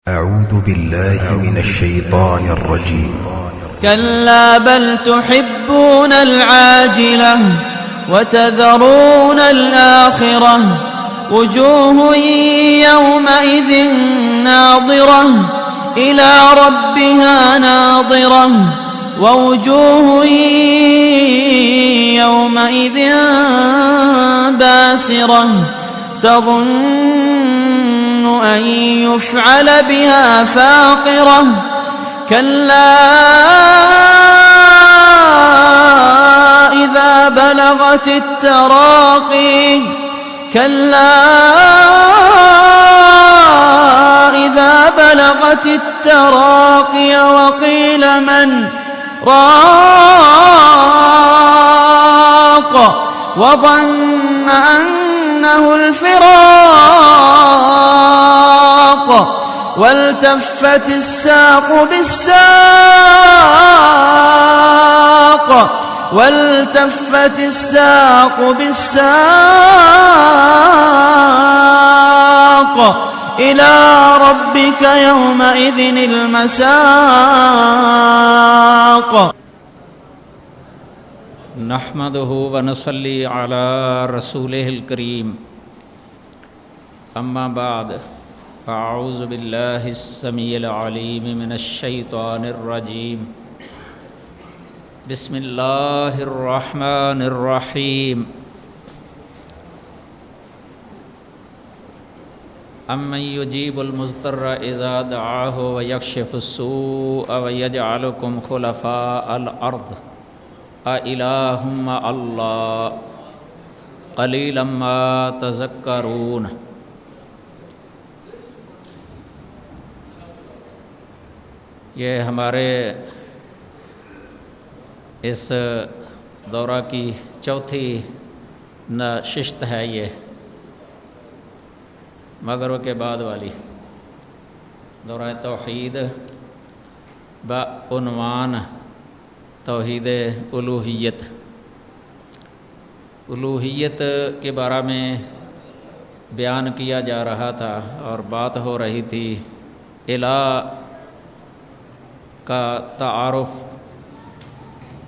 أعوذ بالله من الشيطان الرجيم. كلا بل تحبون العاجلة وتذرون الآخرة وجوه يومئذ ناظرة إلى ربها ناظرة ووجوه يومئذ باسرة تظن أن يفعل بها فاقرة كلا إذا بلغت التراقي كلا إذا بلغت التراقي وقيل من راق وظن أنه الفراق والتفت الساق بالساق والتفت الساق بالساق إلى ربك يومئذ المساق. نحمده ونصلي على رسوله الكريم. أما بعد أعوذ بالله السميع العليم من الشيطان الرجيم. بسم الله الرحمن الرحيم. أمن يجيب المضطر إذا دعاه ويكشف السوء ويجعلكم خلفاء الأرض أإله مع الله قليلا ما تذكرون. یہ ہمارے اس دورہ کی چوتھی نشست ہے، یہ مغرب کے بعد والی دورہ توحید بعنوان توحید الوہیت. الوہیت کے بارے میں بیان کیا جا رہا تھا اور بات ہو رہی تھی الہ کا تعارف،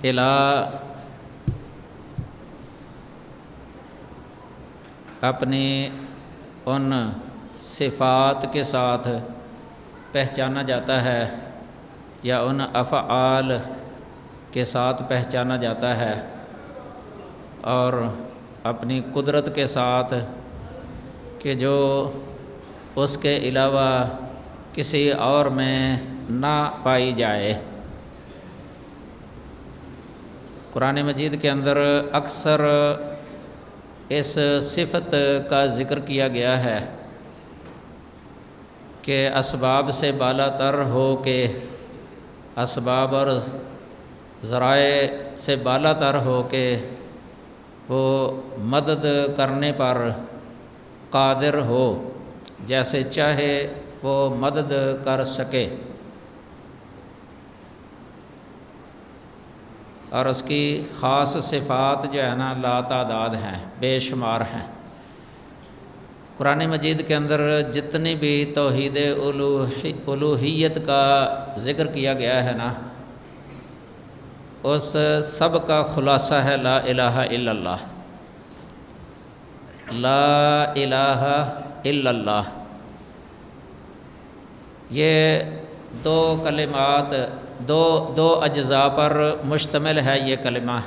الہ اپنی ان صفات کے ساتھ پہچانا جاتا ہے یا ان افعال کے ساتھ پہچانا جاتا ہے، اور اپنی قدرت کے ساتھ کہ جو اس کے علاوہ کسی اور میں نہ پائی جائے. قرآن مجید کے اندر اکثر اس صفت کا ذکر کیا گیا ہے کہ اسباب سے بالا تر ہو کے، اسباب اور ذرائع سے بالا تر ہو کے وہ مدد کرنے پر قادر ہو، جیسے چاہے وہ مدد کر سکے، اور اس کی خاص صفات جو ہے نا لا تعداد ہیں، بے شمار ہیں. قرآن مجید کے اندر جتنی بھی توحید الوہیت کا ذکر کیا گیا ہے نا، اس سب کا خلاصہ ہے لا الہ الا اللہ. لا الہ الا اللہ، یہ دو کلمات دو اجزاء پر مشتمل ہے. یہ کلمہ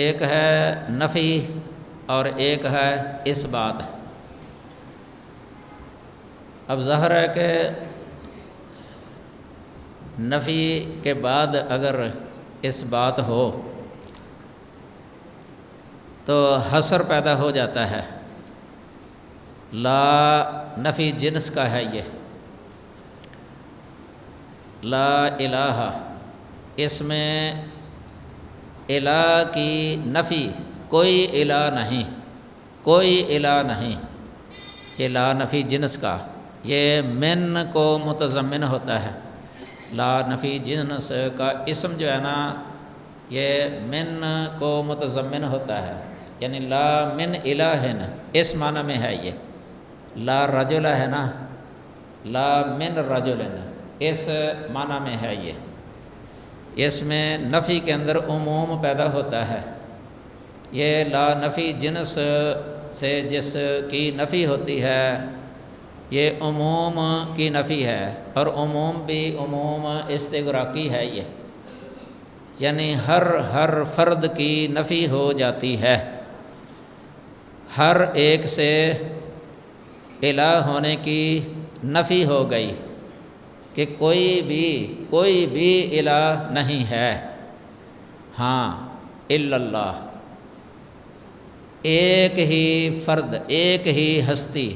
ایک ہے نفی اور ایک ہے اس بات. اب ظاہر ہے کہ نفی کے بعد اگر اس بات ہو تو حصر پیدا ہو جاتا ہے. لا نفی جنس کا ہے. یہ لا الہ، اس میں الہ کی نفی، کوئی الہ نہیں، کوئی الہ نہیں. یہ لا نفی جنس کا، یہ من کو متضمن ہوتا ہے. لا نفی جنس کا اسم جو ہے نا یہ من کو متضمن ہوتا ہے، یعنی لا من الہ اس معنی میں ہے. یہ لا رجل ہے نا، لا من رجل، اس معنی میں ہے یہ، اس میں نفی کے اندر عموم پیدا ہوتا ہے۔ یہ لا نفی جنس سے جس کی نفی ہوتی ہے، یہ عموم کی نفی ہے، اور عموم بھی عموم استغراقی ہے یہ، یعنی ہر فرد کی نفی ہو جاتی ہے، ہر ایک سے الہ ہونے کی نفی ہو گئی کہ کوئی بھی الہ نہیں ہے، ہاں الا اللہ، ایک ہی فرد، ایک ہی ہستی،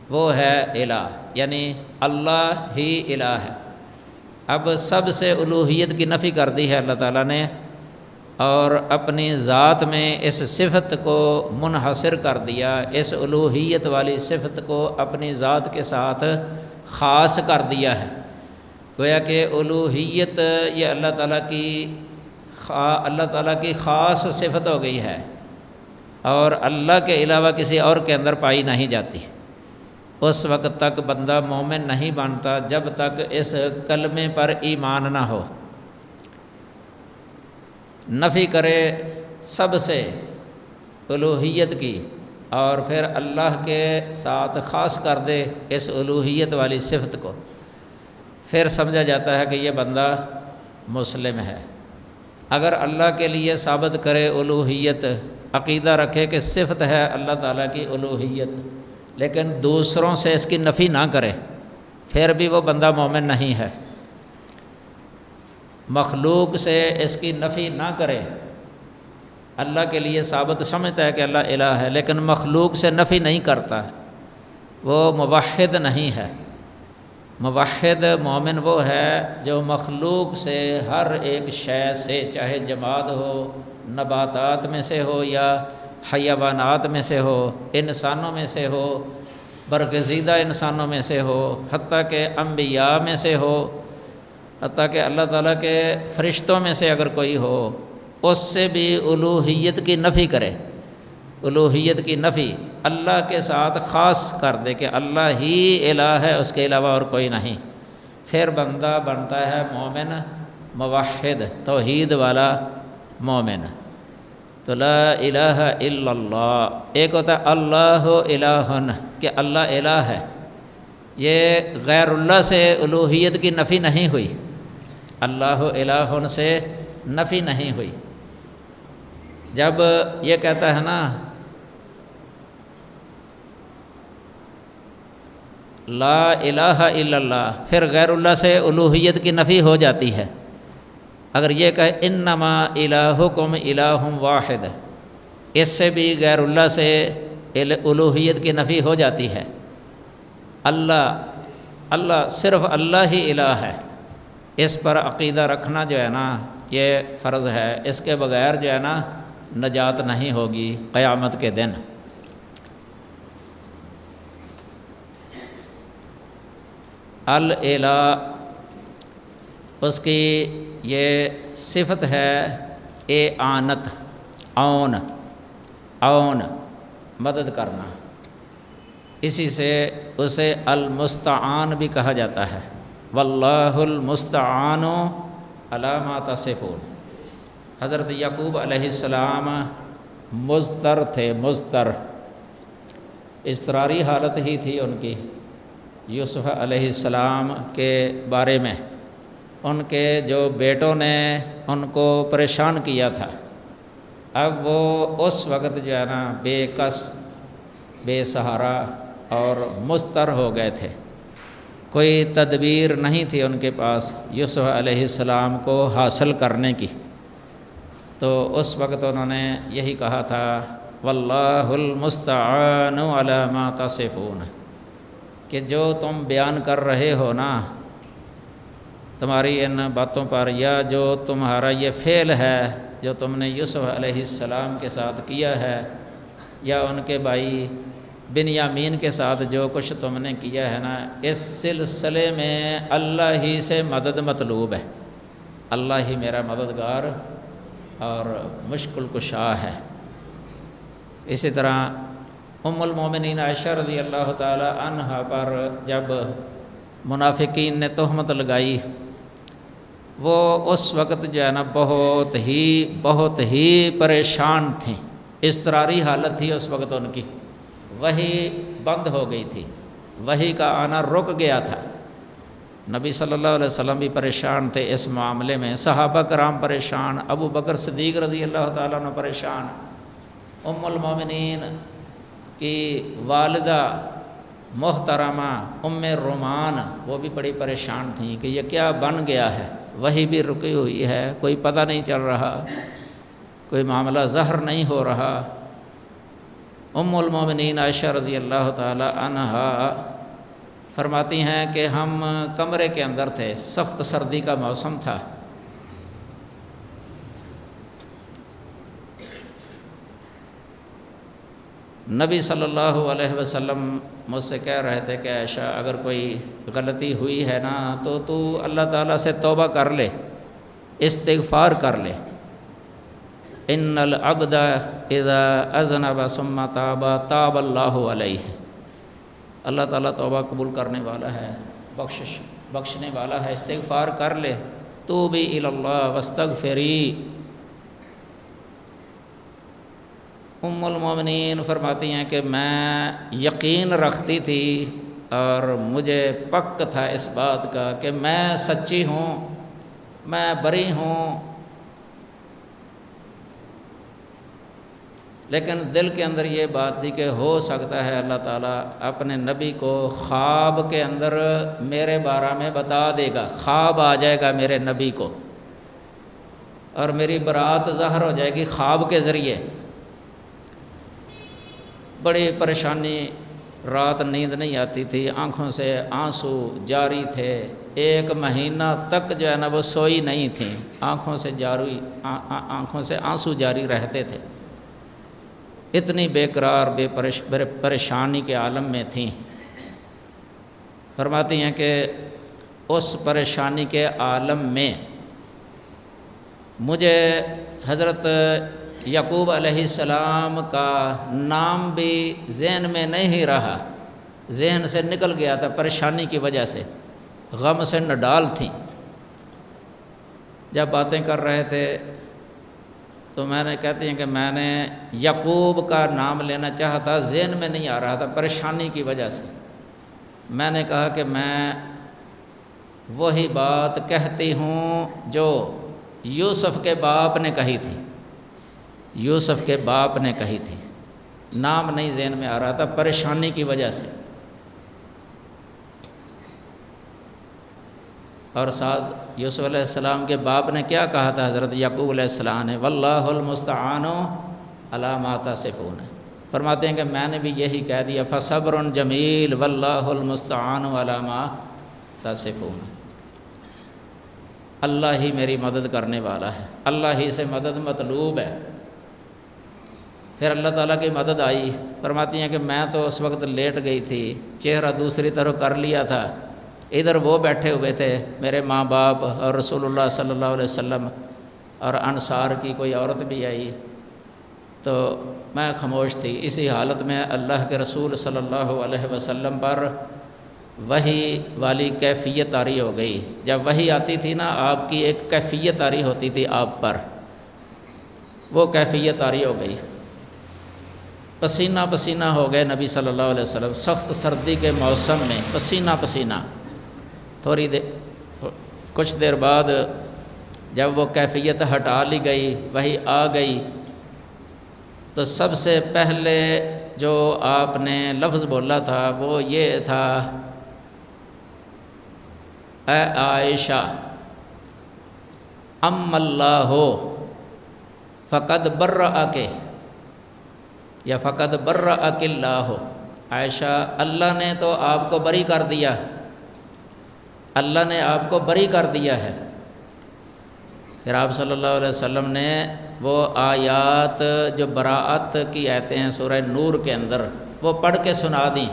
وہ ہے الہ، یعنی اللہ ہی الہ ہے۔ اب سب سے الوہیت کی نفی کر دی ہے اللہ تعالیٰ نے، اور اپنی ذات میں اس صفت کو منحصر کر دیا، اس الوہیت والی صفت کو اپنی ذات کے ساتھ خاص کر دیا ہے۔ گویا کہ الوہیت یہ اللہ تعالیٰ کی خاص صفت ہو گئی ہے، اور اللہ کے علاوہ کسی اور کے اندر پائی نہیں جاتی۔ اس وقت تک بندہ مومن نہیں بنتا جب تک اس کلمے پر ایمان نہ ہو، نفی کرے سب سے الوہیت کی، اور پھر اللہ کے ساتھ خاص کر دے اس الوہیت والی صفت کو، پھر سمجھا جاتا ہے کہ یہ بندہ مسلم ہے۔ اگر اللہ کے لیے ثابت کرے الوہیت، عقیدہ رکھے کہ صفت ہے اللہ تعالیٰ کی الوہیت، لیکن دوسروں سے اس کی نفی نہ کرے، پھر بھی وہ بندہ مومن نہیں ہے۔ مخلوق سے اس کی نفی نہ کرے، اللہ کے لیے ثابت سمجھتا ہے کہ اللہ الہ ہے، لیکن مخلوق سے نفی نہیں کرتا، وہ موحد نہیں ہے۔ موحد مومن وہ ہے جو مخلوق سے، ہر ایک شے سے، چاہے جماد ہو، نباتات میں سے ہو یا حیوانات میں سے ہو، انسانوں میں سے ہو، برگزیدہ انسانوں میں سے ہو، حتیٰ کہ انبیاء میں سے ہو، حتیٰ کہ اللہ تعالیٰ کے فرشتوں میں سے اگر کوئی ہو، اس سے بھی الوہیت کی نفی کرے، الوہیت کی نفی اللہ کے ساتھ خاص کر دے کہ اللہ ہی الہ ہے، اس کے علاوہ اور کوئی نہیں، پھر بندہ بنتا ہے مومن موحد، توحید والا مومن۔ تو لا الہ الا اللہ، ایک ہوتا ہے اللہ الہ، کہ اللہ الہ ہے، یہ غیر اللہ سے الوہیت کی نفی نہیں ہوئی، اللہ الہ سے نفی نہیں ہوئی۔ جب یہ کہتا ہے نا لا الہ الا اللہ، پھر غیر اللہ سے الوہیت کی نفی ہو جاتی ہے۔ اگر یہ کہے انما الہکم الہ واحد، اس سے بھی غیر اللہ سے الوہیت کی نفی ہو جاتی ہے۔ اللہ صرف اللہ ہی الہ ہے، اس پر عقیدہ رکھنا جو ہے نا یہ فرض ہے، اس کے بغیر جو ہے نا نجات نہیں ہوگی قیامت کے دن۔ الالہ، اس کی یہ صفت ہے اعانت، عون، مدد کرنا، اسی سے اسے المستعان بھی کہا جاتا ہے۔ واللہ المستعان علی ما تصفون۔ حضرت یعقوب علیہ السلام مضطر تھے، مضطر، اضطراری حالت ہی تھی ان کی یوسف علیہ السلام کے بارے میں۔ ان کے جو بیٹوں نے ان کو پریشان کیا تھا، اب وہ اس وقت جو ہے نا بے کس، بے سہارا اور مضطر ہو گئے تھے، کوئی تدبیر نہیں تھی ان کے پاس یوسف علیہ السلام کو حاصل کرنے کی۔ تو اس وقت انہوں نے یہی کہا تھا واللہ المستعان علی ما تصفون، کہ جو تم بیان کر رہے ہو نا تمہاری ان باتوں پر، یا جو تمہارا یہ فعل ہے جو تم نے یوسف علیہ السلام کے ساتھ کیا ہے، یا ان کے بھائی بنیامین کے ساتھ جو کچھ تم نے کیا ہے نا، اس سلسلے میں اللہ ہی سے مدد مطلوب ہے، اللہ ہی میرا مددگار اور مشکل کشا ہے۔ اسی طرح ام المومنین عائشہ رضی اللہ تعالی عنہا پر جب منافقین نے تہمت لگائی، وہ اس وقت جو ہے نا بہت ہی پریشان تھیں، اضطراری حالت تھی اس وقت ان کی، وحی بند ہو گئی تھی، وحی کا آنا رک گیا تھا۔ نبی صلی اللہ علیہ وسلم بھی پریشان تھے اس معاملے میں، صحابہ کرام پریشان، ابو بکر صدیق رضی اللہ تعالیٰ عنہ پریشان، ام المومنین کی والدہ محترمہ ام رومان وہ بھی بڑی پریشان تھیں کہ یہ کیا بن گیا ہے، وحی بھی رکی ہوئی ہے، کوئی پتہ نہیں چل رہا، کوئی معاملہ ظاہر نہیں ہو رہا۔ ام المومنین عائشہ رضی اللہ تعالی عنہا فرماتی ہیں کہ ہم کمرے کے اندر تھے، سخت سردی کا موسم تھا، نبی صلی اللہ علیہ وسلم مجھ سے کہہ رہے تھے کہ عائشہ اگر کوئی غلطی ہوئی ہے نا تو اللہ تعالیٰ سے توبہ کر لے، استغفار کر لے، ان العبد اذا اذنب ثم تاب تاب اللہ علیہ، اللہ تعالیٰ توبہ قبول کرنے والا ہے، بخشنے والا ہے، استغفار کر لے، توبی الی اللہ واستغفری۔ ام المومنین فرماتی ہیں کہ میں یقین رکھتی تھی اور مجھے پک تھا اس بات کا کہ میں سچی ہوں، میں بری ہوں، لیکن دل کے اندر یہ بات تھی کہ ہو سکتا ہے اللہ تعالیٰ اپنے نبی کو خواب کے اندر میرے بارے میں بتا دے گا، خواب آ جائے گا میرے نبی کو اور میری برات ظاہر ہو جائے گی خواب کے ذریعے۔ بڑی پریشانی، رات نیند نہیں آتی تھی، آنکھوں سے آنسو جاری تھے، 1 مہینہ تک جو ہے نا وہ سوئی نہیں تھیں، آنکھوں سے آنسو جاری رہتے تھے، اتنی بے قرار پریشانی کے عالم میں تھیں۔ فرماتی ہیں کہ اس پریشانی کے عالم میں مجھے حضرت یعقوب علیہ السلام کا نام بھی ذہن میں نہیں رہا، ذہن سے نکل گیا تھا پریشانی کی وجہ سے، غم سے نڈال تھیں۔ جب باتیں کر رہے تھے تو میں نے کہتی ہیں کہ میں نے یعقوب کا نام لینا چاہا تھا، ذہن میں نہیں آ رہا تھا پریشانی کی وجہ سے۔ میں نے کہا کہ میں وہی بات کہتی ہوں جو یوسف کے باپ نے کہی تھی، یوسف کے باپ نے کہی تھی، نام نہیں ذہن میں آ رہا تھا پریشانی کی وجہ سے۔ اور ساتھ یوسف علیہ السلام کے باپ نے کیا کہا تھا حضرت یعقوب علیہ السلام نے، واللہ المستعان علی ما تصفون، فرماتے ہیں کہ میں نے بھی یہی کہہ دیا، فصبر جمیل واللہ المستعان علی ما تصفون، اللہ ہی میری مدد کرنے والا ہے، اللہ ہی سے مدد مطلوب ہے۔ پھر اللہ تعالیٰ کی مدد آئی۔ فرماتی ہیں کہ میں تو اس وقت لیٹ گئی تھی، چہرہ دوسری طرف کر لیا تھا، ادھر وہ بیٹھے ہوئے تھے میرے ماں باپ اور رسول اللہ صلی اللہ علیہ وسلم اور انصار کی کوئی عورت بھی آئی، تو میں خاموش تھی۔ اسی حالت میں اللہ کے رسول صلی اللہ علیہ وسلم پر وحی والی کیفیت طاری ہو گئی۔ جب وحی آتی تھی نا، آپ کی ایک کیفیت طاری ہوتی تھی آپ پر، وہ کیفیت طاری ہو گئی، پسینہ پسینہ ہو گئے نبی صلی اللہ علیہ وسلم، سخت سردی کے موسم میں پسینہ پسینہ۔ کچھ دیر بعد جب وہ کیفیت ہٹا لی گئی، وحی آ گئی، تو سب سے پہلے جو آپ نے لفظ بولا تھا وہ یہ تھا، اے عائشہ ام اللہ فقد برأک یا فقد برأک اللہ، عائشہ اللہ نے تو آپ کو بری کر دیا، اللہ نے آپ کو بری کر دیا ہے۔ پھر آپ صلی اللہ علیہ وسلم نے وہ آیات جو براءت کی آیتیں ہیں سورہ نور کے اندر، وہ پڑھ کے سنا دیں،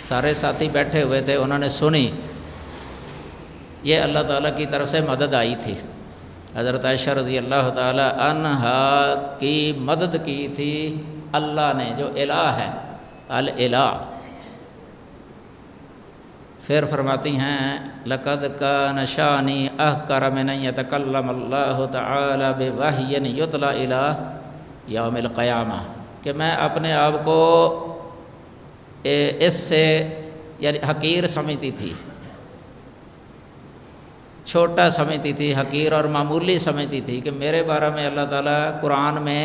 سارے ساتھی بیٹھے ہوئے تھے، انہوں نے سنی، یہ اللہ تعالیٰ کی طرف سے مدد آئی تھی۔ حضرت عائشہ رضی اللہ تعالی عنہا کی مدد کی تھی اللہ نے، جو الہ ہے، الالہ۔ پھر فرماتی ہیں لقد کان شانی احقر من ان یتکلم اللہ تعالی بوحی یتلی الی یوم القیامہ، کہ میں اپنے آپ کو اس سے یعنی حقیر سمجھتی تھی، چھوٹا سمجھتی تھی، حقیر اور معمولی سمجھتی تھی کہ میرے بارے میں اللہ تعالیٰ قرآن میں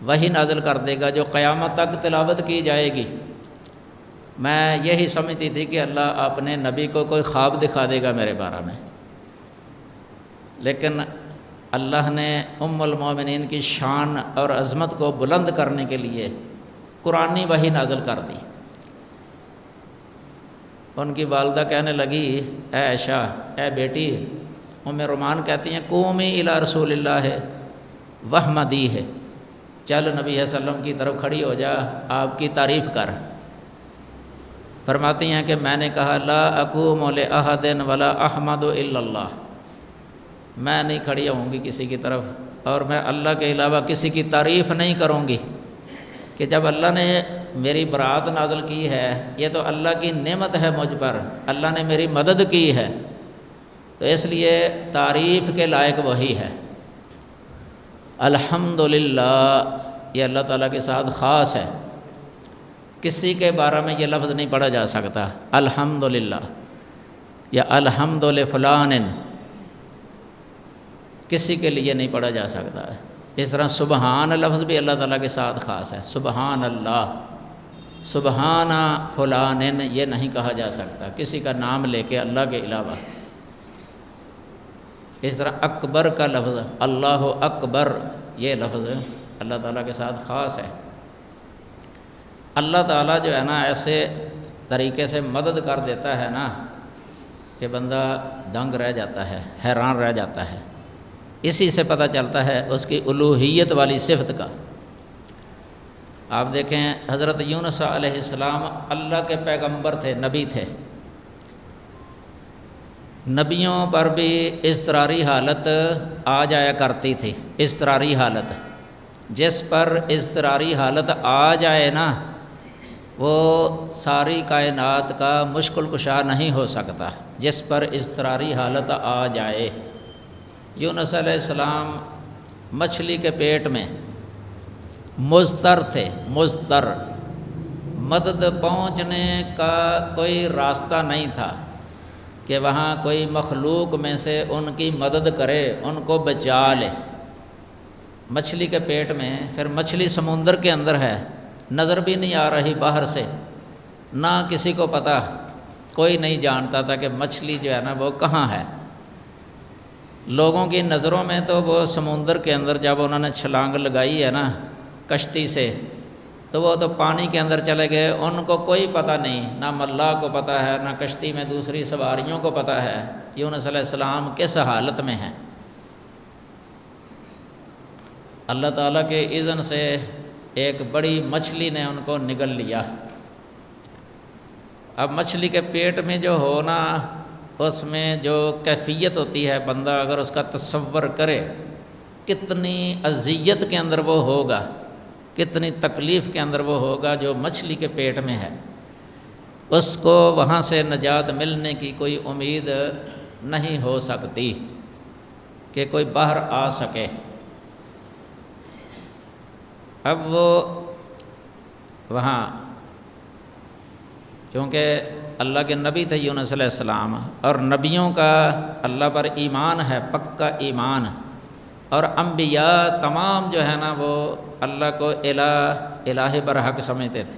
وحی نازل کر دے گا جو قیامت تک تلاوت کی جائے گی۔ میں یہی سمجھتی تھی کہ اللہ اپنے نبی کو کوئی خواب دکھا دے گا میرے بارے میں، لیکن اللہ نے ام المومنین کی شان اور عظمت کو بلند کرنے کے لیے قرآنی وحی نازل کر دی۔ ان کی والدہ کہنے لگی اے عائشہ، اے بیٹی، ام رومان کہتی ہیں قومی الی رسول اللہ ہے واحمدی ہے، چل نبی صلی اللہ علیہ وسلم کی طرف کھڑی ہو جا، آپ کی تعریف کر۔ فرماتی ہیں کہ میں نے کہا لا اقوم لاحد ولا احمد الا اللہ، میں نہیں کھڑی ہوں گی کسی کی طرف اور میں اللہ کے علاوہ کسی کی تعریف نہیں کروں گی، کہ جب اللہ نے میری برات نازل کی ہے یہ تو اللہ کی نعمت ہے مجھ پر، اللہ نے میری مدد کی ہے، تو اس لیے تعریف کے لائق وہی ہے۔ الحمدللہ یہ اللہ تعالیٰ کے ساتھ خاص ہے، کسی کے بارے میں یہ لفظ نہیں پڑھا جا سکتا الحمدللہ یا الحمد لفلان، کسی کے لیے نہیں پڑھا جا سکتا ہے۔ اس طرح سبحان لفظ بھی اللہ تعالیٰ کے ساتھ خاص ہے، سبحان اللہ، سبحان فلان یہ نہیں کہا جا سکتا کسی کا نام لے کے اللہ کے علاوہ۔ اس طرح اکبر کا لفظ اللہ اکبر یہ لفظ اللہ تعالیٰ کے ساتھ خاص ہے۔ اللہ تعالیٰ جو ہے نا ایسے طریقے سے مدد کر دیتا ہے نا کہ بندہ دنگ رہ جاتا ہے، حیران رہ جاتا ہے۔ اسی سے پتہ چلتا ہے اس کی الوہیت والی صفت کا۔ آپ دیکھیں حضرت یونس علیہ السلام اللہ کے پیغمبر تھے، نبی تھے، نبیوں پر بھی اضطراری حالت آ جایا کرتی تھی۔ اضطراری حالت، جس پر اضطراری حالت آ جائے نا وہ ساری کائنات کا مشکل کشا نہیں ہو سکتا، جس پر اضطراری حالت آ جائے۔ یونس علیہ السلام مچھلی کے پیٹ میں مضطر تھے، مضطر، مدد پہنچنے کا کوئی راستہ نہیں تھا کہ وہاں کوئی مخلوق میں سے ان کی مدد کرے، ان کو بچا لے۔ مچھلی کے پیٹ میں، پھر مچھلی سمندر کے اندر ہے، نظر بھی نہیں آ رہی باہر سے، نہ کسی کو پتہ، کوئی نہیں جانتا تھا کہ مچھلی جو ہے نا وہ کہاں ہے۔ لوگوں کی نظروں میں تو وہ سمندر کے اندر جب انہوں نے چھلانگ لگائی ہے نا کشتی سے تو وہ تو پانی کے اندر چلے گئے، ان کو کوئی پتہ نہیں، نہ ملاح کو پتہ ہے، نہ کشتی میں دوسری سواریوں کو پتہ ہے یونس علیہ السلام کس حالت میں ہیں۔ اللہ تعالیٰ کے اذن سے ایک بڑی مچھلی نے ان کو نگل لیا۔ اب مچھلی کے پیٹ میں جو ہونا، اس میں جو کیفیت ہوتی ہے، بندہ اگر اس کا تصور کرے کتنی اذیت کے اندر وہ ہوگا، کتنی تکلیف کے اندر وہ ہوگا جو مچھلی کے پیٹ میں ہے، اس کو وہاں سے نجات ملنے کی کوئی امید نہیں ہو سکتی کہ کوئی باہر آ سکے۔ اب وہ وہاں چونکہ اللہ کے نبی تھے یونس علیہ السلام، اور نبیوں کا اللہ پر ایمان ہے، پکا ایمان، اور انبیاء تمام جو ہے نا وہ اللہ کو الہ برحق سمجھتے تھے،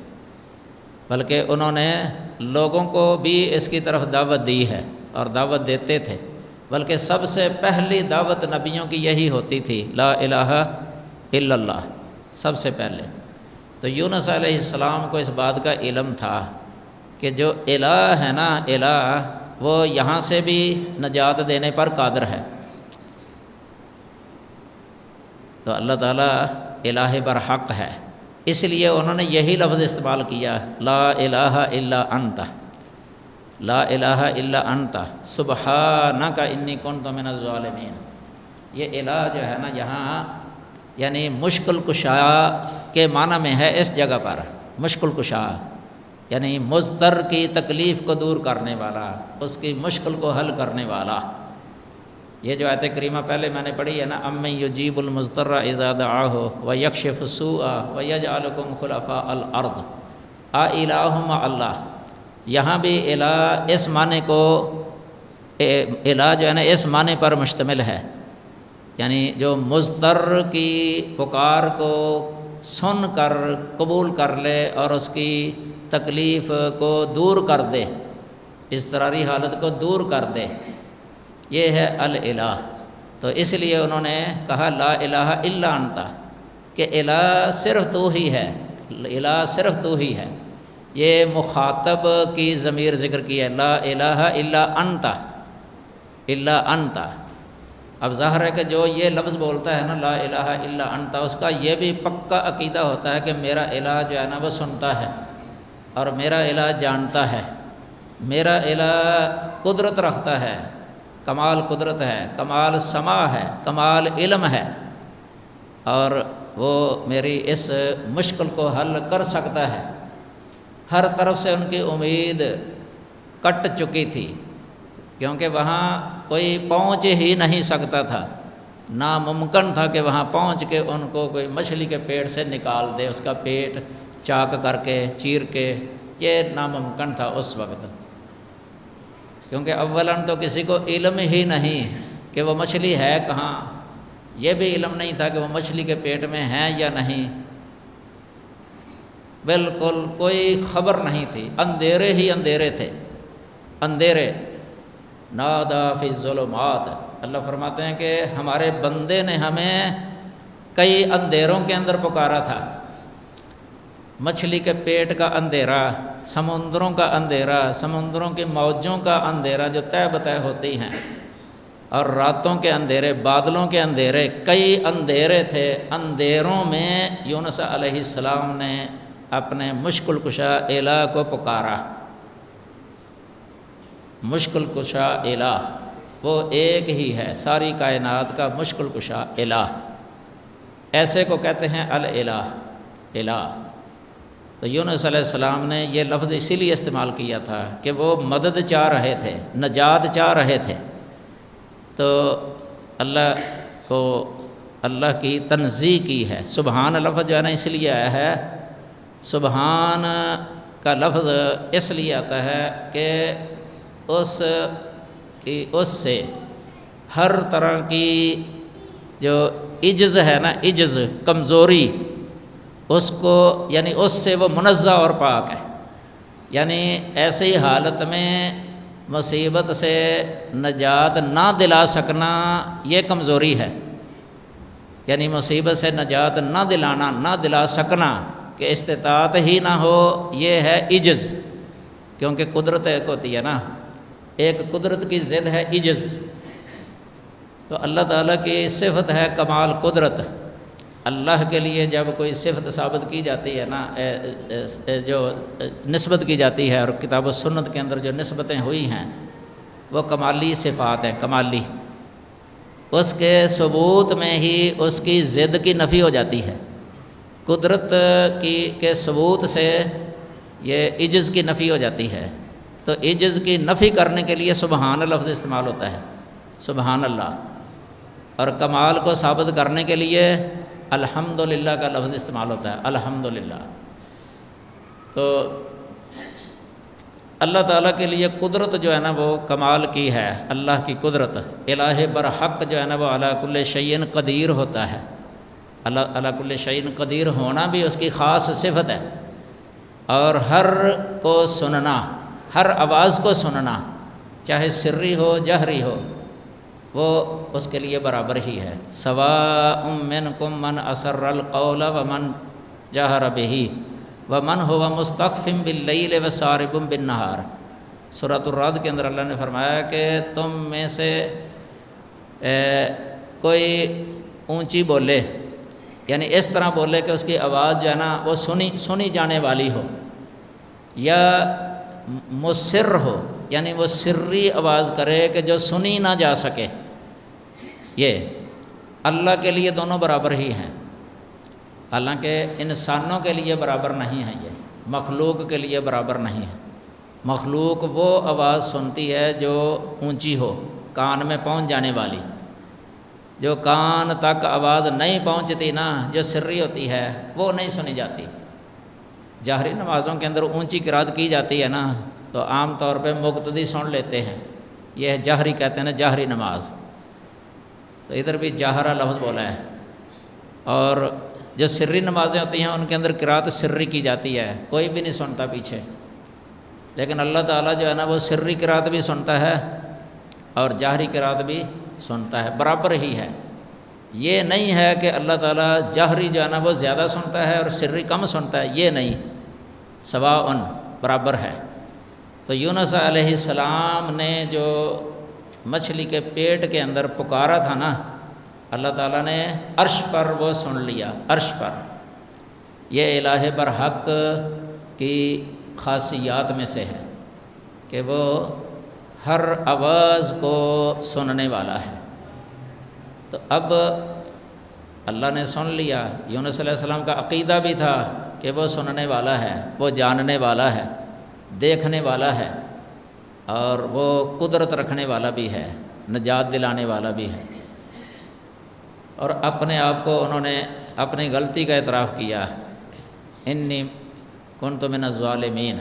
بلکہ انہوں نے لوگوں کو بھی اس کی طرف دعوت دی ہے اور دعوت دیتے تھے، بلکہ سب سے پہلی دعوت نبیوں کی یہی ہوتی تھی، لا الہ الا اللہ، سب سے پہلے۔ تو یونس علیہ السلام کو اس بات کا علم تھا کہ جو الہ ہے نا، الہ وہ یہاں سے بھی نجات دینے پر قادر ہے۔ تو اللہ تعالیٰ الہ برحق ہے، اس لیے انہوں نے یہی لفظ استعمال کیا، لا الہ الا انت، لا الہ الا انت سبحانک انی کنت من الظالمین۔ یہ الہ جو ہے نا یہاں یعنی مشکل کشا کے معنی میں ہے، اس جگہ پر مشکل کشا، یعنی مضطر کی تکلیف کو دور کرنے والا، اس کی مشکل کو حل کرنے والا۔ یہ جو آیت کریمہ پہلے میں نے پڑھی ہے نا، امن یجیب المضطر اذا دعاہ ویکشف السوء ویجعلکم خلفاء الارض االہ مع اللہ، یہاں بھی الہ اس معنی کو، الہ جو ہے نا اس معنی پر مشتمل ہے، یعنی جو مضطر کی پکار کو سن کر قبول کر لے اور اس کی تکلیف کو دور کر دے، اضطراری حالت کو دور کر دے، یہ ہے الالہ۔ تو اس لیے انہوں نے کہا لا الہ الا انت، کہ الہ صرف تو ہی ہے، الہ صرف تو ہی ہے۔ یہ مخاطب کی ضمیر ذکر کی ہے، لا الہ الا انت، الا انت۔ اب ظاہر ہے کہ جو یہ لفظ بولتا ہے نا لا الہ الا انت، اس کا یہ بھی پکا عقیدہ ہوتا ہے کہ میرا الہ جو ہے نا وہ سنتا ہے اور میرا الہ جانتا ہے، میرا الہ قدرت رکھتا ہے، کمال قدرت ہے، کمال سماع ہے، کمال علم ہے، اور وہ میری اس مشکل کو حل کر سکتا ہے۔ ہر طرف سے ان کی امید کٹ چکی تھی، کیونکہ وہاں کوئی پہنچ ہی نہیں سکتا تھا، ناممکن تھا کہ وہاں پہنچ کے ان کو کوئی مچھلی کے پیٹ سے نکال دے، اس کا پیٹ چاک کر کے چیر کے، یہ ناممکن تھا اس وقت، کیونکہ اولاً تو کسی کو علم ہی نہیں کہ وہ مچھلی ہے کہاں، یہ بھی علم نہیں تھا کہ وہ مچھلی کے پیٹ میں ہے یا نہیں، بالکل کوئی خبر نہیں تھی، اندھیرے ہی اندھیرے تھے، اندھیرے۔ نادا فی الظلمات، اللہ فرماتے ہیں کہ ہمارے بندے نے ہمیں کئی اندھیروں کے اندر پکارا تھا، مچھلی کے پیٹ کا اندھیرا، سمندروں کا اندھیرا، سمندروں کی موجوں کا اندھیرا جو طے بطے ہوتی ہیں، اور راتوں کے اندھیرے، بادلوں کے اندھیرے، کئی اندھیرے تھے۔ اندھیروں میں یونس علیہ السلام نے اپنے مشکل کشا الہ کو پکارا۔ مشکل کشا الہ وہ ایک ہی ہے، ساری کائنات کا مشکل کشا الہ، ایسے کو کہتے ہیں الالہ، الہ۔ تو یونس علیہ السلام نے یہ لفظ اسی لیے استعمال کیا تھا کہ وہ مدد چاہ رہے تھے، نجات چاہ رہے تھے، تو اللہ کو، اللہ کی تنزیہ کی ہے۔ سبحان لفظ جو ہے نا اس لیے آیا ہے، سبحان کا لفظ اس لیے آتا ہے کہ اس سے ہر طرح کی جو عجز ہے نا، عجز، کمزوری، اس کو، یعنی اس سے وہ منزہ اور پاک ہے، یعنی ایسی حالت میں مصیبت سے نجات نہ دلا سکنا یہ کمزوری ہے، یعنی مصیبت سے نجات نہ دلانا، نہ دلا سکنا، کہ استطاعت ہی نہ ہو، یہ ہے عجز، کیونکہ قدرت ایک ہوتی ہے نا، ایک قدرت کی ضد ہے عجز، تو اللہ تعالیٰ کی صفت ہے کمال قدرت۔ اللہ کے لیے جب کوئی صفت ثابت کی جاتی ہے نا، جو نسبت کی جاتی ہے، اور کتاب و سنت کے اندر جو نسبتیں ہوئی ہیں وہ کمالی صفات ہیں، کمالی، اس کے ثبوت میں ہی اس کی ضد کی نفی ہو جاتی ہے۔ قدرت کے ثبوت سے یہ عجز کی نفی ہو جاتی ہے، تو عجز کی نفی کرنے کے لیے سبحان لفظ استعمال ہوتا ہے، سبحان اللہ، اور کمال کو ثابت کرنے کے لیے الحمدللہ کا لفظ استعمال ہوتا ہے، الحمدللہ۔ تو اللہ تعالیٰ کے لیے قدرت جو ہے نا وہ کمال کی ہے، اللہ کی قدرت، الہ برحق جو ہے نا وہ علی کل شیء قدیر ہوتا ہے، اللہ علی کل شیء قدیر ہونا بھی اس کی خاص صفت ہے، اور ہر کو سننا، ہر آواز کو سننا، چاہے سری ہو جہری ہو، وہ اس کے لیے برابر ہی ہے۔ سواء منکم من اسر القول ومن جہر بہ ومن هو مستخف باللیل وسارب بالنہار۔ سورۃ الرعد کے اندر اللہ نے فرمایا کہ تم میں سے کوئی اونچی بولے، یعنی اس طرح بولے کہ اس کی آواز جو ہے نا وہ سنی جانے والی ہو، یا مصر ہو، یعنی وہ سری آواز کرے کہ جو سنی نہ جا سکے۔ یہ اللہ کے لیے دونوں برابر ہی ہیں، حالانکہ انسانوں کے لیے برابر نہیں ہیں یہ، مخلوق کے لیے برابر نہیں ہے۔ مخلوق وہ آواز سنتی ہے جو اونچی ہو، کان میں پہنچ جانے والی۔ جو کان تک آواز نہیں پہنچتی نا، جو سری ہوتی ہے وہ نہیں سنی جاتی۔ جہری نمازوں کے اندر اونچی قرات کی جاتی ہے نا، تو عام طور پہ مقتدی سن لیتے ہیں، یہ جہری کہتے ہیں نا، جہری نماز۔ تو ادھر بھی جہرا لفظ بولا ہے۔ اور جو سری نمازیں ہوتی ہیں ان کے اندر قرات سری کی جاتی ہے، کوئی بھی نہیں سنتا پیچھے۔ لیکن اللہ تعالیٰ جو ہے نا وہ سری قرات بھی سنتا ہے اور جہری قرات بھی سنتا ہے، برابر ہی ہے۔ یہ نہیں ہے کہ اللہ تعالیٰ جہری جو ہے نا وہ زیادہ سنتا ہے اور سری کم سنتا ہے، یہ نہیں، سواء برابر ہے۔ تو یونس علیہ السلام نے جو مچھلی کے پیٹ کے اندر پکارا تھا نا، اللہ تعالیٰ نے عرش پر وہ سن لیا، عرش پر۔ یہ الہ برحق کی خاصیات میں سے ہے کہ وہ ہر آواز کو سننے والا ہے۔ تو اب اللہ نے سن لیا۔ یونس علیہ السلام کا عقیدہ بھی تھا کہ وہ سننے والا ہے، وہ جاننے والا ہے، دیکھنے والا ہے، اور وہ قدرت رکھنے والا بھی ہے، نجات دلانے والا بھی ہے۔ اور اپنے آپ کو انہوں نے اپنی غلطی کا اعتراف کیا، انی کنت من الظالمین۔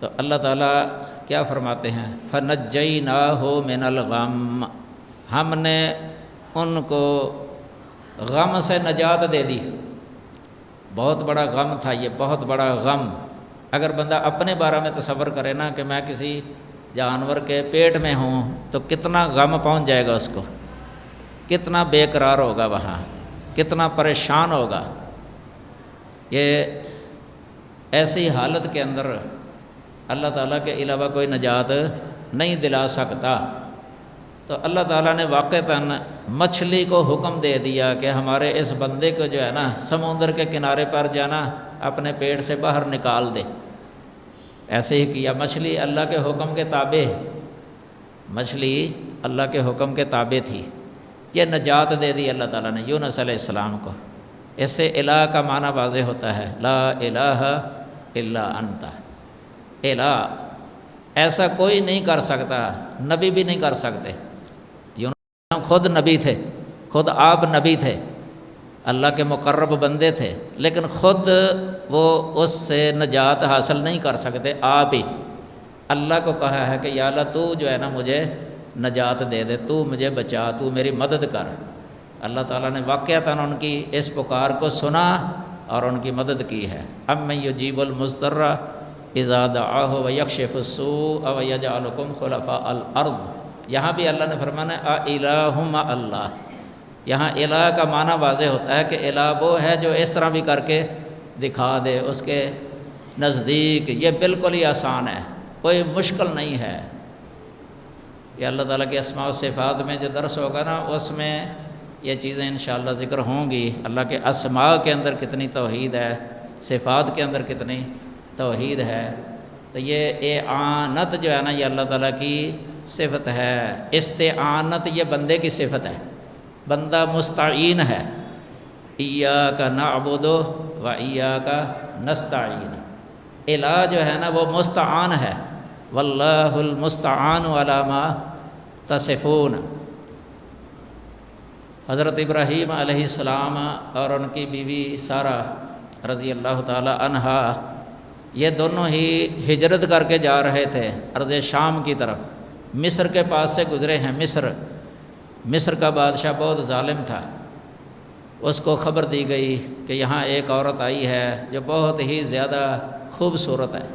تو اللہ تعالیٰ کیا فرماتے ہیں؟ فنجیناہ من الغم، ہم نے ان کو غم سے نجات دے دی۔ بہت بڑا غم تھا یہ، بہت بڑا غم۔ اگر بندہ اپنے بارے میں تصور کرے نا کہ میں کسی جانور کے پیٹ میں ہوں تو کتنا غم پہنچ جائے گا اس کو، کتنا بے قرار ہوگا وہاں، کتنا پریشان ہوگا۔ یہ ایسی حالت کے اندر اللہ تعالیٰ کے علاوہ کوئی نجات نہیں دلا سکتا۔ تو اللہ تعالیٰ نے واقعتاً مچھلی کو حکم دے دیا کہ ہمارے اس بندے کو جو ہے نا سمندر کے کنارے پر جانا اپنے پیٹ سے باہر نکال دے۔ ایسے ہی کیا، مچھلی اللہ کے حکم کے تابع، مچھلی اللہ کے حکم کے تابع تھی۔ یہ نجات دے دی اللہ تعالیٰ نے یونس علیہ السلام کو۔ اس سے الہ کا معنی واضح ہوتا ہے، لا الہ الا انت۔ الہ ایسا کوئی نہیں کر سکتا، نبی بھی نہیں کر سکتے۔ یونس خود نبی تھے، خود آپ نبی تھے، اللہ کے مقرب بندے تھے، لیکن خود وہ اس سے نجات حاصل نہیں کر سکتے۔ آپ ہی اللہ کو کہا ہے کہ یا اللہ تو جو ہے نا مجھے نجات دے دے، تو مجھے بچا، تو میری مدد کر۔ اللہ تعالیٰ نے واقعتاً ان کی اس پکار کو سنا اور ان کی مدد کی ہے۔ امن یجیب المضطر اذا دعاہ ویکشف السوء ویجعلکم خلفاء الارض۔ یہاں بھی اللہ نے فرمانا اِلٰہ مع اللہ۔ یہاں الہ کا معنی واضح ہوتا ہے کہ الہ وہ ہے جو اس طرح بھی کر کے دکھا دے، اس کے نزدیک یہ بالکل ہی آسان ہے، کوئی مشکل نہیں ہے۔ یہ اللہ تعالیٰ کے اسماء و صفات میں جو درس ہوگا نا اس میں یہ چیزیں انشاءاللہ ذکر ہوں گی۔ اللہ کے اسماء کے اندر کتنی توحید ہے، صفات کے اندر کتنی توحید ہے۔ تو یہ اعانت جو ہے نا یہ اللہ تعالیٰ کی صفت ہے۔ استعانت یہ بندے کی صفت ہے، بندہ مستعین ہے۔ ایاک نعبد و ایاک نستعین۔ الہ جو ہے نا وہ مستعان ہے، واللہ المستعان علی ما تصفون۔ حضرت ابراہیم علیہ السلام اور ان کی بیوی سارہ رضی اللہ تعالی عنہا یہ دونوں ہی ہجرت کر کے جا رہے تھے ارض شام کی طرف، مصر کے پاس سے گزرے ہیں۔ مصر کا بادشاہ بہت ظالم تھا، اس کو خبر دی گئی کہ یہاں ایک عورت آئی ہے جو بہت ہی زیادہ خوبصورت ہے۔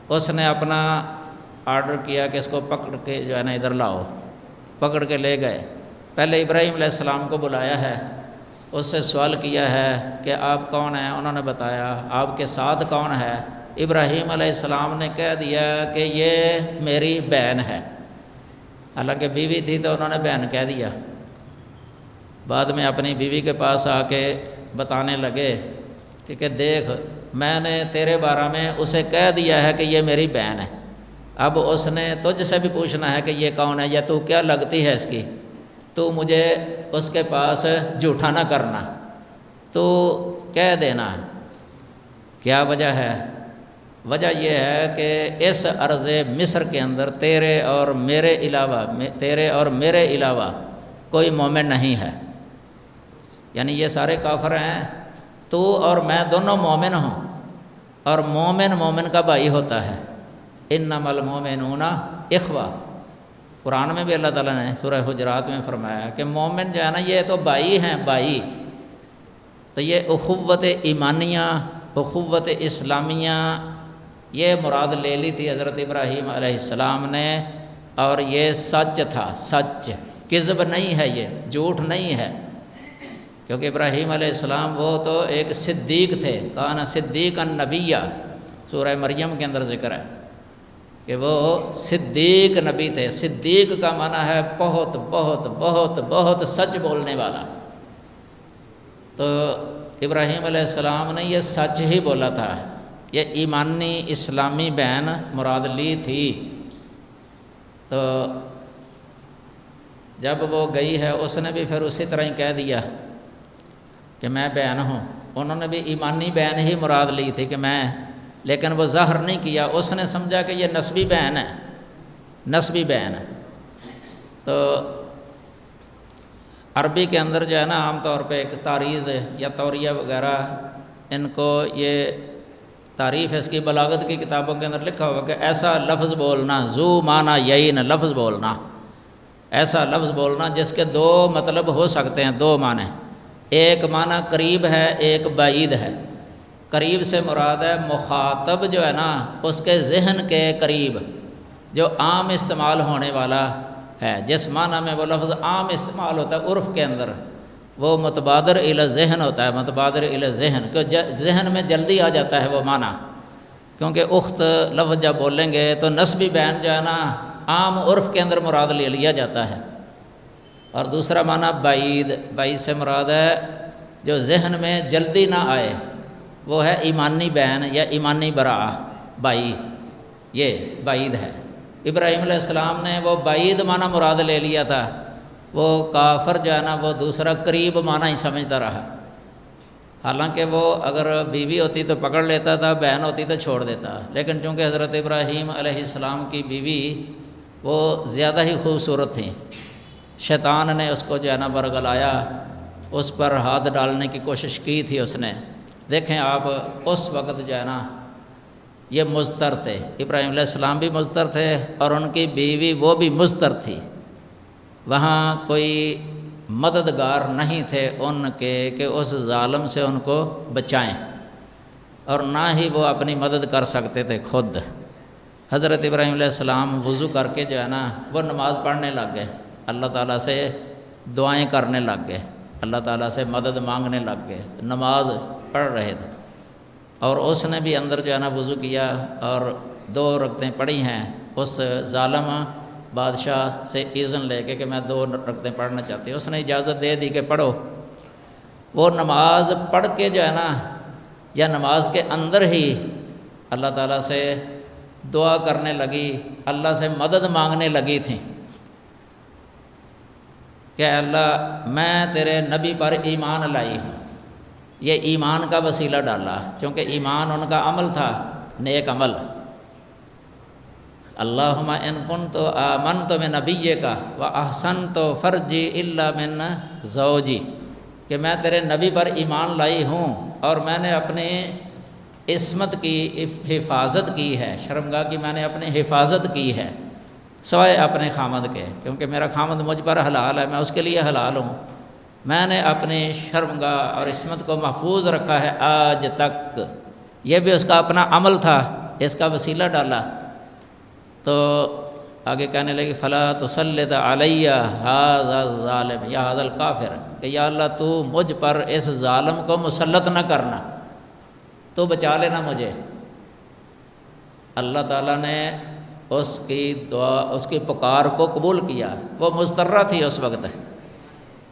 اس نے اپنا آرڈر کیا کہ اس کو پکڑ کے جو ہے نا ادھر لاؤ، پکڑ کے لے گئے۔ پہلے ابراہیم علیہ السلام کو بلایا ہے، اس سے سوال کیا ہے کہ آپ کون ہیں، انہوں نے بتایا۔ آپ کے ساتھ کون ہے؟ ابراہیم علیہ السلام نے کہہ دیا کہ یہ میری بہن ہے، حالانکہ بیوی تھی تو انہوں نے بہن کہہ دیا۔ بعد میں اپنی بیوی کے پاس آ کے بتانے لگے کہ دیکھ میں نے تیرے بارے میں اسے کہہ دیا ہے کہ یہ میری بہن ہے، اب اس نے تجھ سے بھی پوچھنا ہے کہ یہ کون ہے یا تو کیا لگتی ہے اس کی، تو مجھے اس کے پاس جھوٹا نہ کرنا۔ تو کہہ دینا۔ کیا وجہ ہے؟ وجہ یہ ہے کہ اس ارض مصر کے اندر تیرے اور میرے علاوہ کوئی مومن نہیں ہے، یعنی یہ سارے کافر ہیں، تو اور میں دونوں مومن ہوں، اور مومن کا بھائی ہوتا ہے۔ انما المؤمنون اخوہ، قرآن میں بھی اللہ تعالیٰ نے سورہ حجرات میں فرمایا کہ مومن جو ہے نا یہ تو بھائی ہیں، بھائی۔ تو یہ اخوت ایمانیہ، اخوت اسلامیہ، یہ مراد لے لی تھی حضرت ابراہیم علیہ السلام نے، اور یہ سچ تھا، سچ، کذب نہیں ہے، یہ جھوٹ نہیں ہے، کیونکہ ابراہیم علیہ السلام وہ تو ایک صدیق تھے، کان صدیقا نبیہ، سورہ مریم کے اندر ذکر ہے کہ وہ صدیق نبی تھے۔ صدیق کا معنی ہے بہت بہت بہت بہت سچ بولنے والا۔ تو ابراہیم علیہ السلام نے یہ سچ ہی بولا تھا، یہ ایمانی اسلامی بہن مراد لی تھی۔ تو جب وہ گئی ہے اس نے بھی پھر اسی طرح ہی کہہ دیا کہ میں بہن ہوں۔ انہوں نے بھی ایمانی بہن ہی مراد لی تھی کہ میں، لیکن وہ ظاہر نہیں کیا، اس نے سمجھا کہ یہ نسبی بہن ہے، نسبی بہن ہے۔ تو عربی کے اندر جو ہے نا عام طور پہ ایک تعریض یا توریہ وغیرہ، ان کو یہ تعریف ہے اس کی بلاغت کی کتابوں کے اندر لکھا ہوا کہ ایسا لفظ بولنا، ذو معنی یعین، لفظ بولنا، ایسا لفظ بولنا جس کے دو مطلب ہو سکتے ہیں، دو معنی، ایک معنی قریب ہے، ایک بعید ہے۔ قریب سے مراد ہے مخاطب جو ہے نا اس کے ذہن کے قریب، جو عام استعمال ہونے والا ہے، جس معنی میں وہ لفظ عام استعمال ہوتا ہے عرف کے اندر، وہ متبادر الی ذہن ہوتا ہے، متبادر الی ذہن، کہ ذہن میں جلدی آ جاتا ہے وہ معنی، کیونکہ اخت لفظ جب بولیں گے تو نسبی بہن جو ہے نا عام عرف کے اندر مراد لے لیا جاتا ہے۔ اور دوسرا معنی بعید، بعید سے مراد ہے جو ذہن میں جلدی نہ آئے، وہ ہے ایمانی بہن یا ایمانی براء، بھائی، یہ بعید ہے۔ ابراہیم علیہ السلام نے وہ بعید معنی مراد لے لیا تھا، وہ کافر جو ہے نا وہ دوسرا قریب معنی ہی سمجھتا رہا، حالانکہ وہ اگر بیوی ہوتی تو پکڑ لیتا تھا، بہن ہوتی تو چھوڑ دیتا، لیکن چونکہ حضرت ابراہیم علیہ السلام کی بیوی وہ زیادہ ہی خوبصورت تھیں، شیطان نے اس کو جو ہے نا برگلایا، اس پر ہاتھ ڈالنے کی کوشش کی تھی اس نے۔ دیکھیں آپ اس وقت جو ہے نا یہ مضطر تھے، ابراہیم علیہ السلام بھی مضطر تھے اور ان کی بیوی وہ بھی مضطر تھی، وہاں کوئی مددگار نہیں تھے ان کے کہ اس ظالم سے ان کو بچائیں، اور نہ ہی وہ اپنی مدد کر سکتے تھے خود۔ حضرت ابراہیم علیہ السلام وضو کر کے جو ہے نا وہ نماز پڑھنے لگ گئے، اللہ تعالیٰ سے دعائیں کرنے لگ گئے، اللہ تعالیٰ سے مدد مانگنے لگ گئے، نماز پڑھ رہے تھے، اور اس نے بھی اندر جو ہے نا وضو کیا اور 2 رکعتیں پڑھی ہیں، اس ظالم بادشاہ سے اذن لے کے کہ میں 2 رکعتیں پڑھنا چاہتی ہوں، اس نے اجازت دے دی کہ پڑھو۔ وہ نماز پڑھ کے جو ہے نا یا نماز کے اندر ہی اللہ تعالیٰ سے دعا کرنے لگی، اللہ سے مدد مانگنے لگی تھیں کہ اللہ میں تیرے نبی پر ایمان لائی ہوں۔ یہ ایمان کا وسیلہ ڈالا، چونکہ ایمان ان کا عمل تھا، نیک عمل۔ اللہم ان کنت آمنت من نبیک و احسنت فرجی الا من زوجی، کہ میں تیرے نبی پر ایمان لائی ہوں اور میں نے اپنی عصمت کی حفاظت کی ہے، شرمگاہ کی میں نے اپنی حفاظت کی ہے، سوائے اپنے خامد کے، کیونکہ میرا خامد مجھ پر حلال ہے، میں اس کے لیے حلال ہوں، میں نے اپنی شرمگاہ اور عصمت کو محفوظ رکھا ہے آج تک۔ یہ بھی اس کا اپنا عمل تھا، اس کا وسیلہ ڈالا۔ تو آگے کہنے لگی فلا تسلط علی ھذا الظالم یا ھذا الکافر، کہ یا اللہ تو مجھ پر اس ظالم کو مسلط نہ کرنا، تو بچا لینا مجھے۔ اللہ تعالیٰ نے اس کی دعا، اس کی پکار کو قبول کیا۔ وہ مضطرہ تھی اس وقت،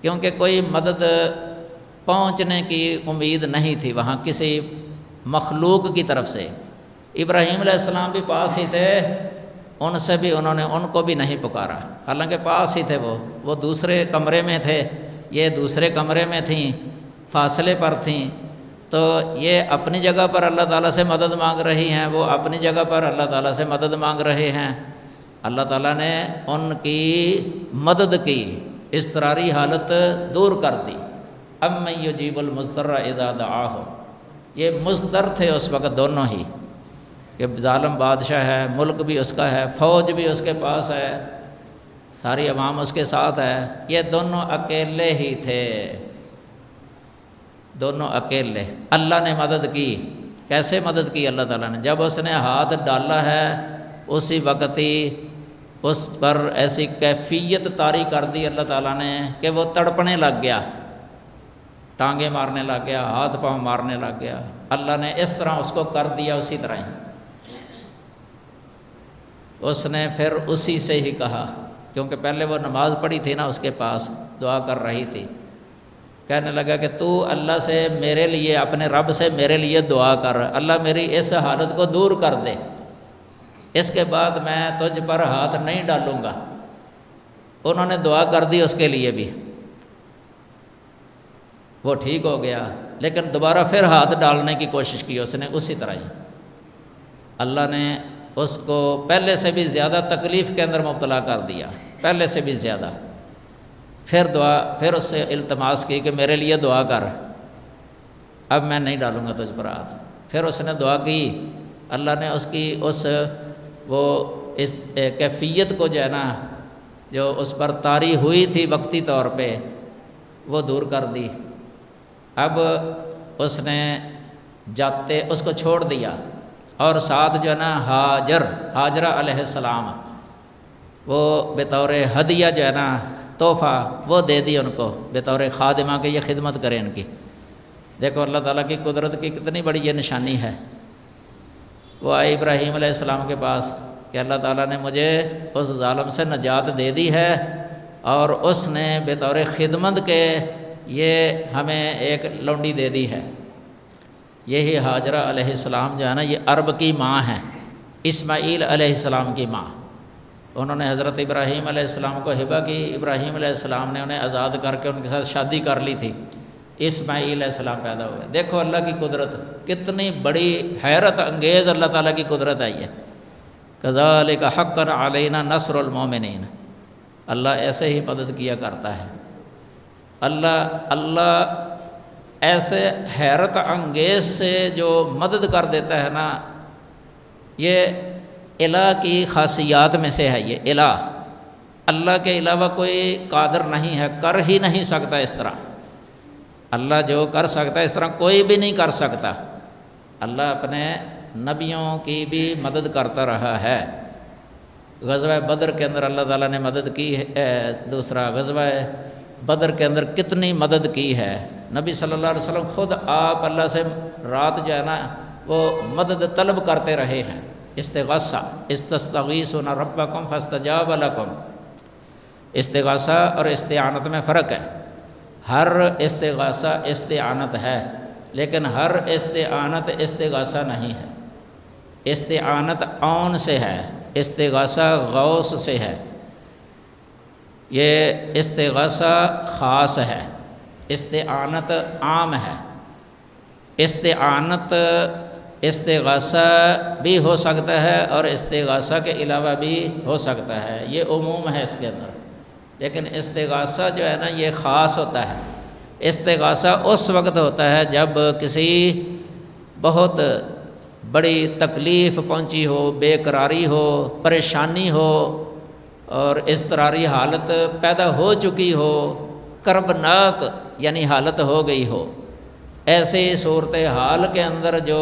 کیونکہ کوئی مدد پہنچنے کی امید نہیں تھی وہاں کسی مخلوق کی طرف سے۔ ابراہیم علیہ السلام بھی پاس ہی تھے، ان سے بھی انہوں نے ان کو بھی نہیں پکارا، حالانکہ پاس ہی تھے، وہ دوسرے کمرے میں تھے، یہ دوسرے کمرے میں تھیں، فاصلے پر تھیں، تو یہ اپنی جگہ پر اللہ تعالیٰ سے مدد مانگ رہی ہیں، وہ اپنی جگہ پر اللہ تعالیٰ سے مدد مانگ رہے ہیں۔ اللہ تعالیٰ نے ان کی مدد کی، اضطراری حالت دور کر دی۔ امن یجیب المضطر اذا دعاہ، یہ مضطر تھے اس وقت دونوں ہی، کہ ظالم بادشاہ ہے، ملک بھی اس کا ہے، فوج بھی اس کے پاس ہے، ساری عوام اس کے ساتھ ہے، یہ دونوں اکیلے ہی تھے، دونوں اکیلے۔ اللہ نے مدد کی۔ کیسے مدد کی اللہ تعالیٰ نے؟ جب اس نے ہاتھ ڈالا ہے اسی وقت ہی اس پر ایسی کیفیت طاری کر دی اللہ تعالیٰ نے کہ وہ تڑپنے لگ گیا، ٹانگیں مارنے لگ گیا، ہاتھ پاؤں مارنے لگ گیا۔ اللہ نے اس طرح اس کو کر دیا، اسی طرح ہی اس نے پھر اسی سے ہی کہا، کیونکہ پہلے وہ نماز پڑھی تھی نا، اس کے پاس دعا کر رہی تھی، کہنے لگا کہ تو اللہ سے میرے لیے، اپنے رب سے میرے لیے دعا کر، اللہ میری اس حالت کو دور کر دے، اس کے بعد میں تجھ پر ہاتھ نہیں ڈالوں گا۔ انہوں نے دعا کر دی اس کے لیے بھی، وہ ٹھیک ہو گیا، لیکن دوبارہ پھر ہاتھ ڈالنے کی کوشش کی اس نے، اسی طرح ہی اللہ نے اس کو پہلے سے بھی زیادہ تکلیف کے اندر مبتلا کر دیا، پہلے سے بھی زیادہ۔ پھر اس سے التماس کی کہ میرے لیے دعا کر، اب میں نہیں ڈالوں گا تجھ پر ہاتھ۔ پھر اس نے دعا کی، اللہ نے اس کی اس کیفیت کو جو ہے نا، جو اس پر طاری ہوئی تھی وقتی طور پہ، وہ دور کر دی۔ اب اس نے جاتے اس کو چھوڑ دیا، اور ساتھ جو ہے نا ہاجرہ علیہ السلام، وہ بطور ہدیہ جو ہے نا، تحفہ وہ دے دی ان کو بطور خادمہ کہ یہ خدمت کریں ان کی۔ دیکھو اللہ تعالیٰ کی قدرت کی کتنی بڑی یہ نشانی ہے۔ وہ آئے ابراہیم علیہ السلام کے پاس کہ اللہ تعالیٰ نے مجھے اس ظالم سے نجات دے دی ہے، اور اس نے بطور خدمت کے یہ ہمیں ایک لونڈی دے دی ہے۔ یہی ہاجرہ علیہ السلام جو ہے نا، یہ عرب کی ماں ہیں، اسماعیل علیہ السلام کی ماں۔ انہوں نے حضرت ابراہیم علیہ السلام کو ہبہ کی، ابراہیم علیہ السلام نے انہیں آزاد کر کے ان کے ساتھ شادی کر لی تھی، اسماعیل علیہ السلام پیدا ہوئے۔ دیکھو اللہ کی قدرت کتنی بڑی، حیرت انگیز اللہ تعالیٰ کی قدرت آئی ہے۔ کذالک حقا علینا نصر المومنین، اللہ ایسے ہی مدد کیا کرتا ہے۔ اللہ ایسے حیرت انگیز سے جو مدد کر دیتا ہے نا، یہ الہ کی خاصیات میں سے ہے۔ یہ الہ، اللہ کے علاوہ کوئی قادر نہیں ہے، کر ہی نہیں سکتا اس طرح۔ اللہ جو کر سکتا ہے اس طرح کوئی بھی نہیں کر سکتا۔ اللہ اپنے نبیوں کی بھی مدد کرتا رہا ہے۔ غزوہ بدر کے اندر اللہ تعالیٰ نے مدد کی ہے۔ دوسرا غزوہ بدر کے اندر کتنی مدد کی ہے۔ نبی صلی اللہ علیہ وسلم خود آپ اللہ سے رات جو ہے نا وہ مدد طلب کرتے رہے ہیں۔ استغاثہ، استستغیثون ربکم فاستجاب لکم، استغاثہ اور استعانت میں فرق ہے۔ ہر استغاثہ استعانت ہے، لیکن ہر استعانت استغاثہ نہیں ہے۔ استعانت عون سے ہے، استغاثہ غوث سے ہے۔ یہ استغاثہ خاص ہے، استعانت عام ہے۔ استعانت استغاثہ بھی ہو سکتا ہے اور استغاثہ کے علاوہ بھی ہو سکتا ہے، یہ عموم ہے اس کے اندر۔ لیکن استغاثہ جو ہے نا یہ خاص ہوتا ہے۔ استغاثہ اس وقت ہوتا ہے جب کسی بہت بڑی تکلیف پہنچی ہو، بے قراری ہو، پریشانی ہو، اور اضطراری حالت پیدا ہو چکی ہو، کربناک یعنی حالت ہو گئی ہو۔ ایسے صورتحال کے اندر جو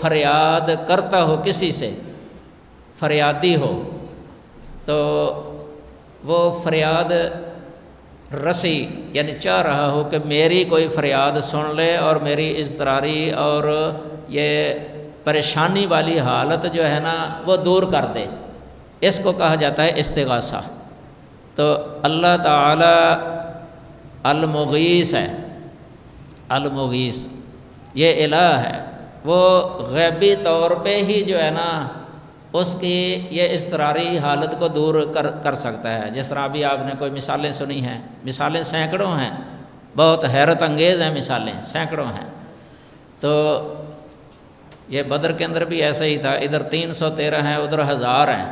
فریاد کرتا ہو، کسی سے فریادی ہو، تو وہ فریاد رسی یعنی چاہ رہا ہو کہ میری کوئی فریاد سن لے اور میری اضطراری اور یہ پریشانی والی حالت جو ہے نا وہ دور کر دے، اس کو کہا جاتا ہے استغاثہ۔ تو اللہ تعالی المغیث ہے، المغیث یہ الہ ہے، وہ غیبی طور پہ ہی جو ہے نا اس کی یہ اضطراری حالت کو دور کر سکتا ہے۔ جس طرح ابھی آپ نے کوئی مثالیں سنی ہیں، مثالیں سینکڑوں ہیں، بہت حیرت انگیز ہیں مثالیں، سینکڑوں ہیں۔ تو یہ بدر کے اندر بھی ایسا ہی تھا، ادھر 313 ہیں، ادھر 1000 ہیں،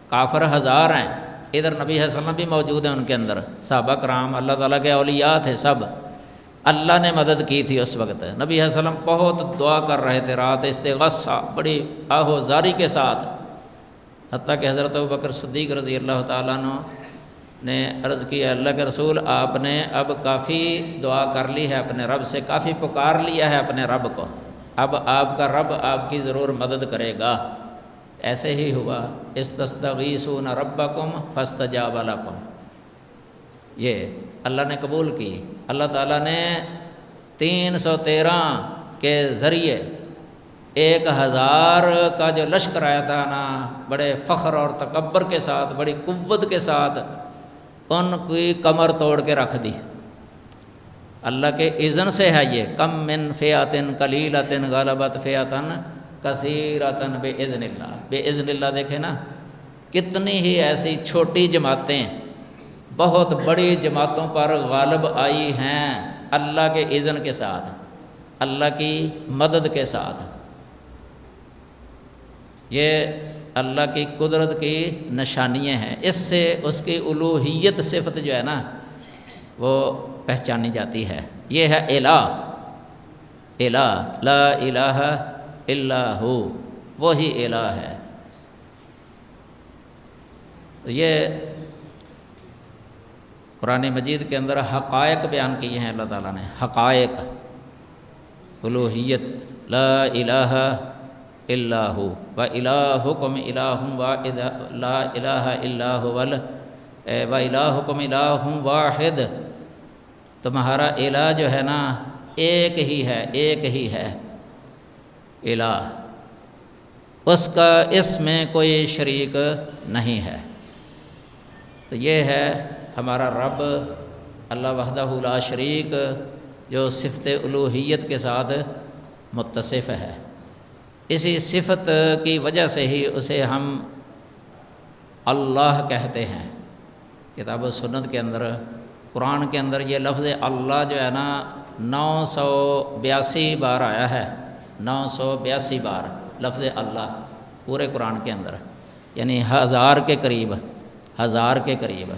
کافر 1000 ہیں، ادھر نبی صلی اللہ علیہ وسلم بھی موجود ہیں ان کے اندر، صحابہ کرام اللہ تعالیٰ کے اولیاء تھے سب، اللہ نے مدد کی تھی اس وقت۔ نبی صلی اللہ علیہ وسلم بہت دعا کر رہے تھے، رات استغاثہ بڑی آہو زاری کے ساتھ، حتیٰ کہ حضرت ابوبکر صدیق رضی اللہ تعالیٰ عنہ نے عرض کیا اللہ کے رسول آپ نے اب کافی دعا کر لی ہے اپنے رب سے، کافی پکار لیا ہے اپنے رب کو، اب آپ کا رب آپ کی ضرور مدد کرے گا۔ ایسے ہی ہوا، استستغیثون ربکم فاستجاب لکم، یہ اللہ نے قبول کی۔ اللہ تعالیٰ نے 313 کے ذریعے 1000 کا جو لشکر آیا تھا نا، بڑے فخر اور تکبر کے ساتھ، بڑی قوت کے ساتھ ان کی کمر توڑ کے رکھ دی۔ اللہ کے اذن سے ہے یہ، کم من فئۃ قلیلۃ غلبت فئۃ کثیرۃ باذن اللہ، باذن اللہ دیکھیں نا، کتنی ہی ایسی چھوٹی جماعتیں بہت بڑی جماعتوں پر غالب آئی ہیں اللہ کے اذن کے ساتھ، اللہ کی مدد کے ساتھ۔ یہ اللہ کی قدرت کی نشانیاں ہیں، اس سے اس کی الوہیت صفت جو ہے نا وہ پہچانی جاتی ہے۔ یہ ہے الہ، الہ لا الہ الا ہو، وہی الہ ہے۔ یہ قرآن مجید کے اندر حقائق بیان کیے ہیں اللہ تعالیٰ نے، حقائق الوہیت، لا الہ الا ہو وَإِلَٰهُكُمْ إِلَٰهٌ وَاحِدٌ لَا إِلَٰهَ إِلَّا هُوَ وَإِلَٰهُكُمْ إِلَٰهٌ وَاحِدٌ، تمہارا الہ جو ہے نا ایک ہی ہے، ایک ہی ہے الہ، اس کا اس میں کوئی شریک نہیں ہے۔ تو یہ ہے ہمارا رب اللہ وحدہ لا شریک، جو صفت الوہیت کے ساتھ متصف ہے۔ اسی صفت کی وجہ سے ہی اسے ہم اللہ کہتے ہیں۔ کتاب و سنت کے اندر، قرآن کے اندر یہ لفظ اللہ جو ہے نا 982 بار آیا ہے، 982 بار لفظ اللہ پورے قرآن کے اندر، یعنی 1000 کے قریب، 1000 کے قریب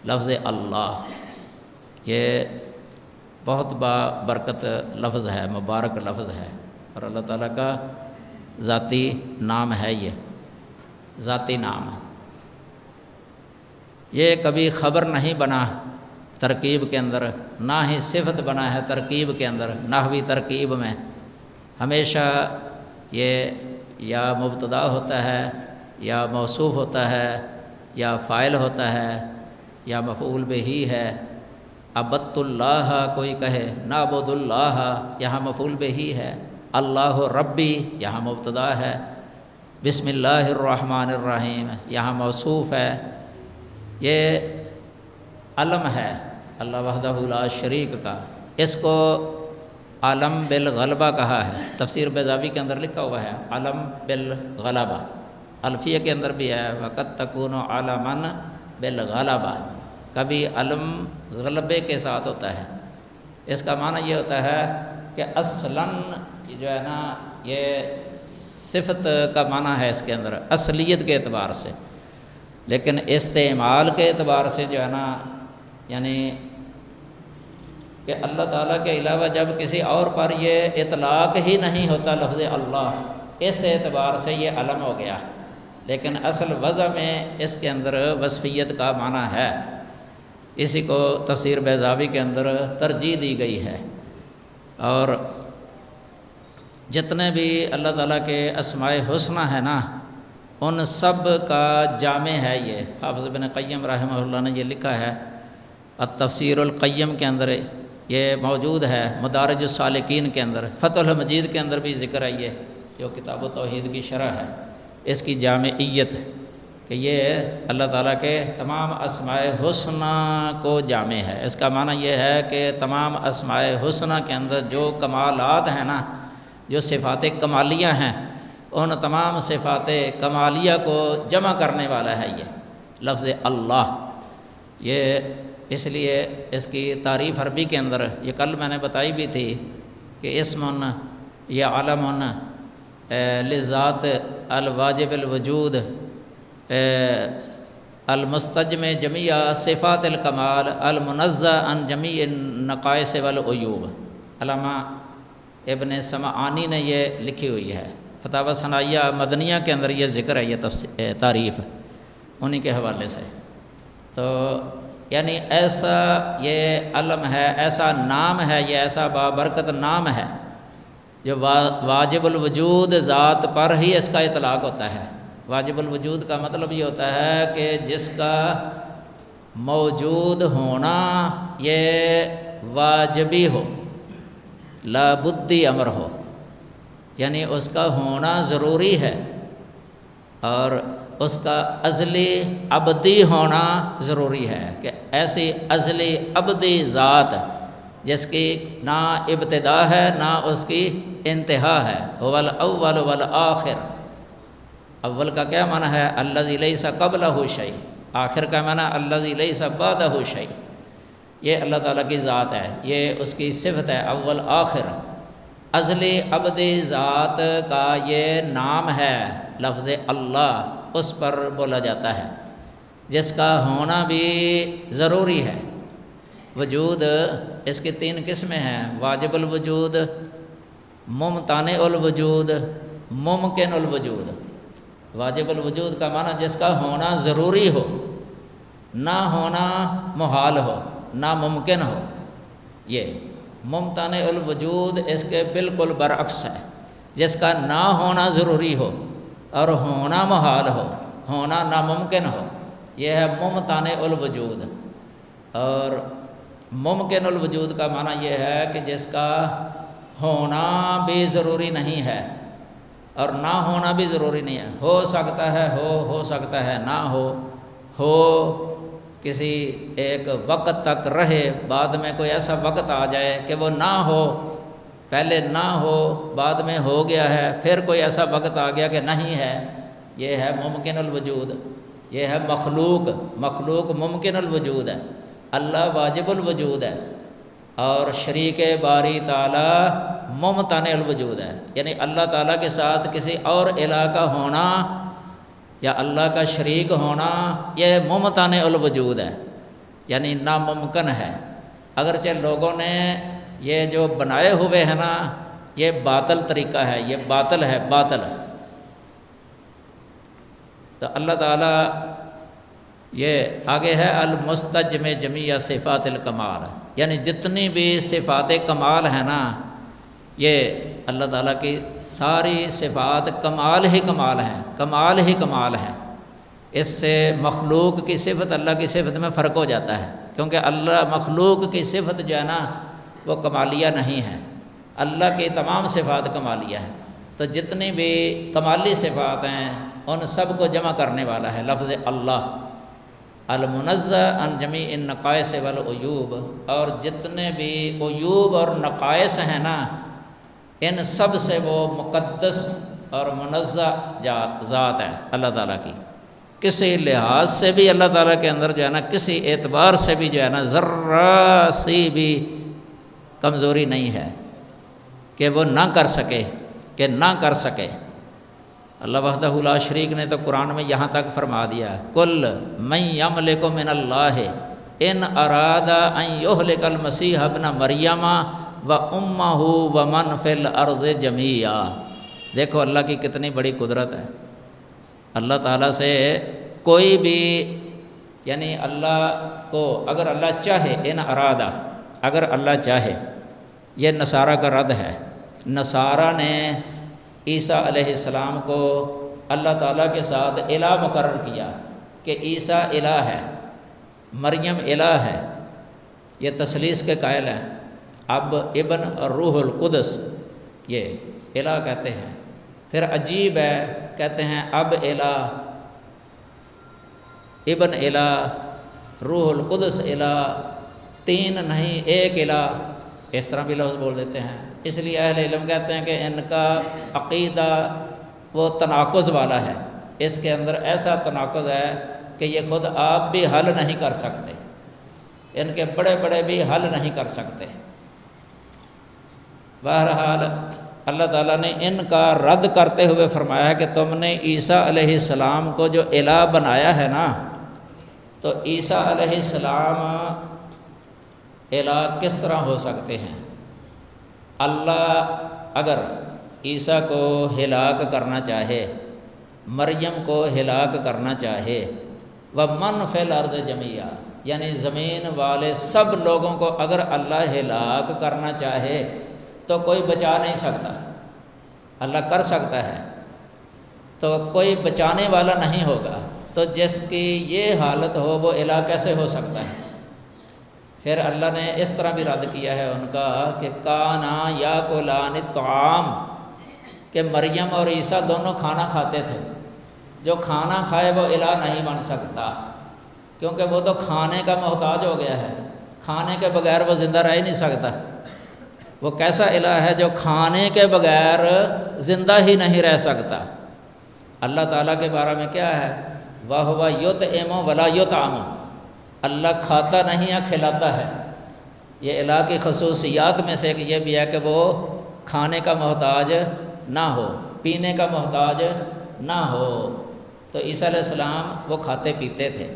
لفظ اللہ۔ یہ بہت برکت لفظ ہے، مبارک لفظ ہے، اور اللہ تعالیٰ کا ذاتی نام ہے، یہ ذاتی نام ہے۔ یہ کبھی خبر نہیں بنا ترکیب کے اندر، نہ ہی صفت بنا ہے ترکیب کے اندر، نحوی ترکیب میں ہمیشہ یہ یا مبتدا ہوتا ہے، یا موصوف ہوتا ہے، یا فاعل ہوتا ہے، یا مفعول بہ ہے۔ عبدت اللہ کوئی کہے، نعبد اللہ یہاں مفعول بہ ہے، اللہ ربی یہاں مبتدا ہے، بسم اللہ الرحمن الرحیم یہاں موصوف ہے۔ یہ علم ہے اللہ وحدہ لا شریک کا، اس کو علم بالغلبہ کہا ہے۔ تفسیر بیضاوی کے اندر لکھا ہوا ہے علم بالغلبہ، الفیہ کے اندر بھی ہے وقد تکون علما بالغلبہ، کبھی علم غلبے کے ساتھ ہوتا ہے۔ اس کا معنی یہ ہوتا ہے کہ اصلاً جو ہے نا یہ صفت کا معنی ہے اس کے اندر اصلیت کے اعتبار سے، لیکن استعمال کے اعتبار سے جو ہے نا، یعنی کہ اللہ تعالیٰ کے علاوہ جب کسی اور پر یہ اطلاق ہی نہیں ہوتا لفظ اللہ، اس اعتبار سے یہ علم ہو گیا، لیکن اصل وضع میں اس کے اندر وصفیت کا معنی ہے۔ اسی کو تفسیر بیضاوی کے اندر ترجیح دی گئی ہے۔ اور جتنے بھی اللہ تعالیٰ کے اسماء حسنہ ہیں نا، ان سب کا جامع ہے یہ۔ حافظ ابن قیم رحمہ اللہ نے یہ لکھا ہے التفسیر القیم کے اندر، یہ موجود ہے مدارج السالکین کے اندر، فتح المجید کے اندر بھی ذکر ہے یہ، جو کتاب و توحید کی شرح ہے، اس کی جامعیت کہ یہ اللہ تعالیٰ کے تمام اسماء حسنہ کو جامع ہے۔ اس کا معنی یہ ہے کہ تمام اسماء حسنہ کے اندر جو کمالات ہیں نا، جو صفات کمالیہ ہیں، ان تمام صفات کمالیہ کو جمع کرنے والا ہے یہ لفظ اللہ۔ یہ اس لیے اس کی تعریف عربی کے اندر، یہ کل میں نے بتائی بھی تھی کہ اسم یا علم لذات الواجب الوجود المستجمع جمیع صفات الکمال المنزہ عن جمیع النقائص والعیوب۔ علامہ ابن سمعانی نے یہ لکھی ہوئی ہے، فتاوی ثنائیہ مدنیہ کے اندر یہ ذکر ہے، یہ تعریف انہی کے حوالے سے۔ تو یعنی ایسا یہ علم ہے، ایسا نام ہے، یہ ایسا بابرکت نام ہے جو واجب الوجود ذات پر ہی اس کا اطلاق ہوتا ہے۔ واجب الوجود کا مطلب یہ ہوتا ہے کہ جس کا موجود ہونا یہ واجبی ہو، لابدی امر ہو، یعنی اس کا ہونا ضروری ہے اور اس کا ازلی ابدی ہونا ضروری ہے، کہ ایسی ازلی ابدی ذات جس کی نہ ابتدا ہے نہ اس کی انتہا ہے۔ هو الاول والآخر، اول کا کیا معنی ہے؟ الذی لیس قبلہ شیء، آخر کا معنی الذی لیس بعدہ شیء۔ یہ اللہ تعالیٰ کی ذات ہے، یہ اس کی صفت ہے، اول آخر، ازلی ابدی ذات کا یہ نام ہے۔ لفظ اللہ اس پر بولا جاتا ہے، جس کا ہونا بھی ضروری ہے۔ وجود اس کی تین قسمیں ہیں، واجب الوجود، ممتنع الوجود، ممکن الوجود۔ واجب الوجود کا معنی جس کا ہونا ضروری ہو، نہ ہونا محال ہو، ناممکن ہو۔ یہ ممتنع الوجود اس کے بالکل برعکس ہے، جس کا نہ ہونا ضروری ہو اور ہونا محال ہو، ہونا ناممکن ہو، یہ ہے ممتنع الوجود۔ اور ممکن الوجود کا معنی یہ ہے کہ جس کا ہونا بھی ضروری نہیں ہے اور نہ ہونا بھی ضروری نہیں ہے، ہو سکتا ہے ہو سکتا ہے نہ ہو کسی ایک وقت تک رہے، بعد میں کوئی ایسا وقت آ جائے کہ وہ نہ ہو، پہلے نہ ہو بعد میں ہو گیا ہے، پھر کوئی ایسا وقت آ گیا کہ نہیں ہے، یہ ہے ممکن الوجود۔ یہ ہے مخلوق ممکن الوجود ہے، اللہ واجب الوجود ہے، اور شریک باری تعالی ممتنع الوجود ہے، یعنی اللہ تعالیٰ کے ساتھ کسی اور الہ کا ہونا یا اللہ کا شریک ہونا یہ ممتنع الوجود ہے، یعنی ناممکن ہے۔ اگرچہ لوگوں نے یہ جو بنائے ہوئے ہیں نا، یہ باطل طریقہ ہے، یہ باطل ہے، باطل۔ تو اللہ تعالیٰ یہ آگے ہے المستجمع جمیع صفات الکمال، یعنی جتنی بھی صفات کمال ہیں نا، یہ اللہ تعالیٰ کی ساری صفات کمال ہی کمال ہیں، کمال ہی کمال ہیں۔ اس سے مخلوق کی صفت اللہ کی صفت میں فرق ہو جاتا ہے، کیونکہ اللہ مخلوق کی صفت جو ہے نا وہ کمالیہ نہیں ہے، اللہ کی تمام صفات کمالیہ ہیں۔ تو جتنی بھی کمالی صفات ہیں ان سب کو جمع کرنے والا ہے لفظ اللہ، المنزہ عن جمیع النقائص والعیوب، اور جتنے بھی عیوب اور نقائص ہیں نا ان سب سے وہ مقدس اور منزہ ذات ہے اللہ تعالیٰ کی۔ کسی لحاظ سے بھی اللہ تعالیٰ کے اندر جو ہے نا، کسی اعتبار سے بھی جو ہے نا ذرہ سی بھی کمزوری نہیں ہے کہ وہ نہ کر سکے، کہ نہ کر سکے۔ اللہ وحدہ لا شریک نے تو قرآن میں یہاں تک فرما دیا، کل من یملک من اللہ ان اراد ان یہلک المسیح ابن مریم و امہ و من فی الارض جمیعا۔ دیکھو اللہ کی کتنی بڑی قدرت ہے۔ اللہ تعالیٰ سے کوئی بھی، یعنی اللہ کو اگر اللہ چاہے، ان ارادہ، اگر اللہ چاہے، یہ نصارہ کا رد ہے۔ نصارہ نے عیسیٰ علیہ السلام کو اللہ تعالیٰ کے ساتھ الہ مقرر کیا کہ عیسیٰ الہ ہے، مریم الہ ہے، یہ تثلیث کے قائل ہیں۔ اب ابن اور روح القدس یہ الہ کہتے ہیں۔ پھر عجیب ہے، کہتے ہیں اب الہ، ابن الہ، روح القدس الہ، تین نہیں ایک الہ، اس طرح بھی لفظ بول دیتے ہیں۔ اس لیے اہل علم کہتے ہیں کہ ان کا عقیدہ وہ تناقض والا ہے، اس کے اندر ایسا تناقض ہے کہ یہ خود آپ بھی حل نہیں کر سکتے، ان کے بڑے بڑے بھی حل نہیں کر سکتے۔ بہرحال اللہ تعالیٰ نے ان کا رد کرتے ہوئے فرمایا کہ تم نے عیسیٰ علیہ السلام کو جو الہ بنایا ہے نا، تو عیسیٰ علیہ السلام الہ کس طرح ہو سکتے ہیں؟ اللہ اگر عیسیٰ کو ہلاک کرنا چاہے، مریم کو ہلاک کرنا چاہے، وَمَنْ فِي الْأَرْضِ جَمِيعًا، یعنی زمین والے سب لوگوں کو اگر اللہ ہلاک کرنا چاہے تو کوئی بچا نہیں سکتا۔ اللہ کر سکتا ہے تو کوئی بچانے والا نہیں ہوگا، تو جس کی یہ حالت ہو وہ الہ کیسے ہو سکتا ہے؟ پھر اللہ نے اس طرح بھی رد کیا ہے ان کا کہ کانا یاکلان الطعام، کہ مریم اور عیسیٰ دونوں کھانا کھاتے تھے، جو کھانا کھائے وہ الہ نہیں بن سکتا، کیونکہ وہ تو کھانے کا محتاج ہو گیا ہے، کھانے کے بغیر وہ زندہ رہ ہی نہیں سکتا۔ وہ کیسا الہ ہے جو کھانے کے بغیر زندہ ہی نہیں رہ سکتا؟ اللہ تعالیٰ کے بارے میں کیا ہے؟ وَهُوَ يُطْعِمُ وَلَا يُطْعَمُ، اللہ کھاتا نہیں ہے، کھلاتا ہے۔ یہ الہ کی خصوصیات میں سے یہ بھی ہے کہ وہ کھانے کا محتاج نہ ہو، پینے کا محتاج نہ ہو۔ تو عیسیٰ علیہ السلام وہ کھاتے پیتے تھے،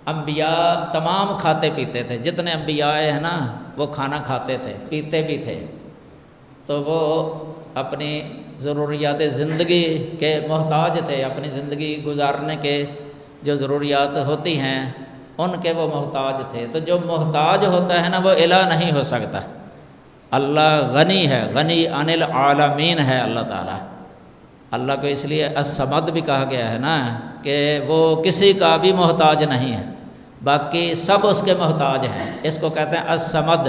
انبیاء تمام کھاتے پیتے تھے، جتنے انبیاء ہیں نا وہ کھانا کھاتے تھے، پیتے بھی تھے، تو وہ اپنی ضروریات زندگی کے محتاج تھے، اپنی زندگی گزارنے کے جو ضروریات ہوتی ہیں ان کے وہ محتاج تھے۔ تو جو محتاج ہوتا ہے نا وہ الہ نہیں ہو سکتا۔ اللہ غنی ہے، غنی عن العالمین ہے اللہ تعالیٰ۔ اللہ کو اس لیے الصمد بھی کہا گیا ہے نا کہ وہ کسی کا بھی محتاج نہیں ہے، باقی سب اس کے محتاج ہیں۔ اس کو کہتے ہیں الصمد،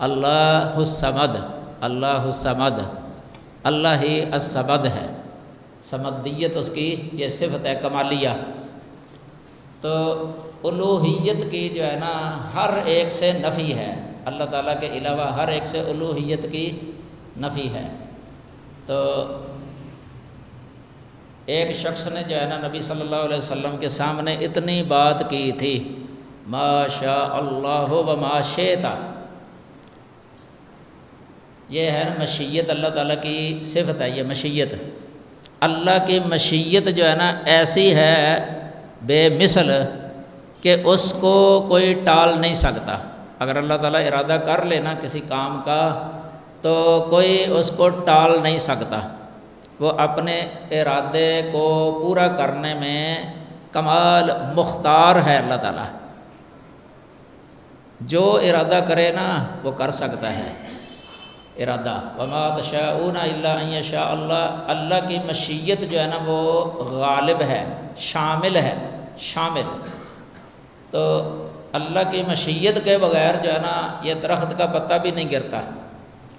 اللہ الصمد، اللہ الصمد، اللہ ہی الصمد ہے، صمدیت اس کی یہ صفت ہے کمالیہ۔ تو الوہیت کی جو ہے نا ہر ایک سے نفی ہے، اللہ تعالیٰ کے علاوہ ہر ایک سے الوہیت کی نفی ہے۔ تو ایک شخص نے جو ہے نا نبی صلی اللہ علیہ وسلم کے سامنے اتنی بات کی تھی، ما شاء اللہ و ما شئت، یہ ہے نا مشیت، اللہ تعالیٰ کی صفت ہے یہ مشیت۔ اللہ کی مشیت جو ہے نا ایسی ہے بے مثل کہ اس کو کوئی ٹال نہیں سکتا۔ اگر اللہ تعالیٰ ارادہ کر لے نا کسی کام کا تو کوئی اس کو ٹال نہیں سکتا۔ وہ اپنے ارادے کو پورا کرنے میں کمال مختار ہے اللہ تعالیٰ، جو ارادہ کرے نا وہ کر سکتا ہے ارادہ۔ وما تشاءون الا ان یشاء اللہ، اللہ کی مشیت جو ہے نا وہ غالب ہے، شامل ہے، شامل۔ تو اللہ کی مشیت کے بغیر جو ہے نا یہ درخت کا پتا بھی نہیں گرتا،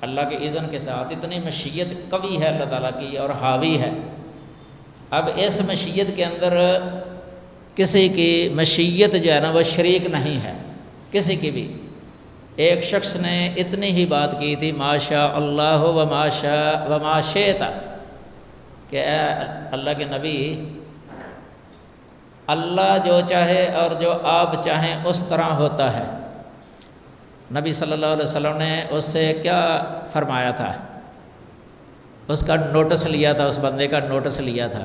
اللہ کے اذن کے ساتھ۔ اتنی مشیت قوی ہے اللہ تعالیٰ کی اور حاوی ہے۔ اب اس مشیت کے اندر کسی کی مشیت جو ہے نا وہ شریک نہیں ہے، کسی کی بھی۔ ایک شخص نے اتنی ہی بات کی تھی، ما شاء اللہ و ما شئت، کہ اے اللہ کے نبی، اللہ جو چاہے اور جو آپ چاہیں اس طرح ہوتا ہے۔ نبی صلی اللہ علیہ وسلم نے اس سے کیا فرمایا تھا؟ اس کا نوٹس لیا تھا، اس بندے کا نوٹس لیا تھا،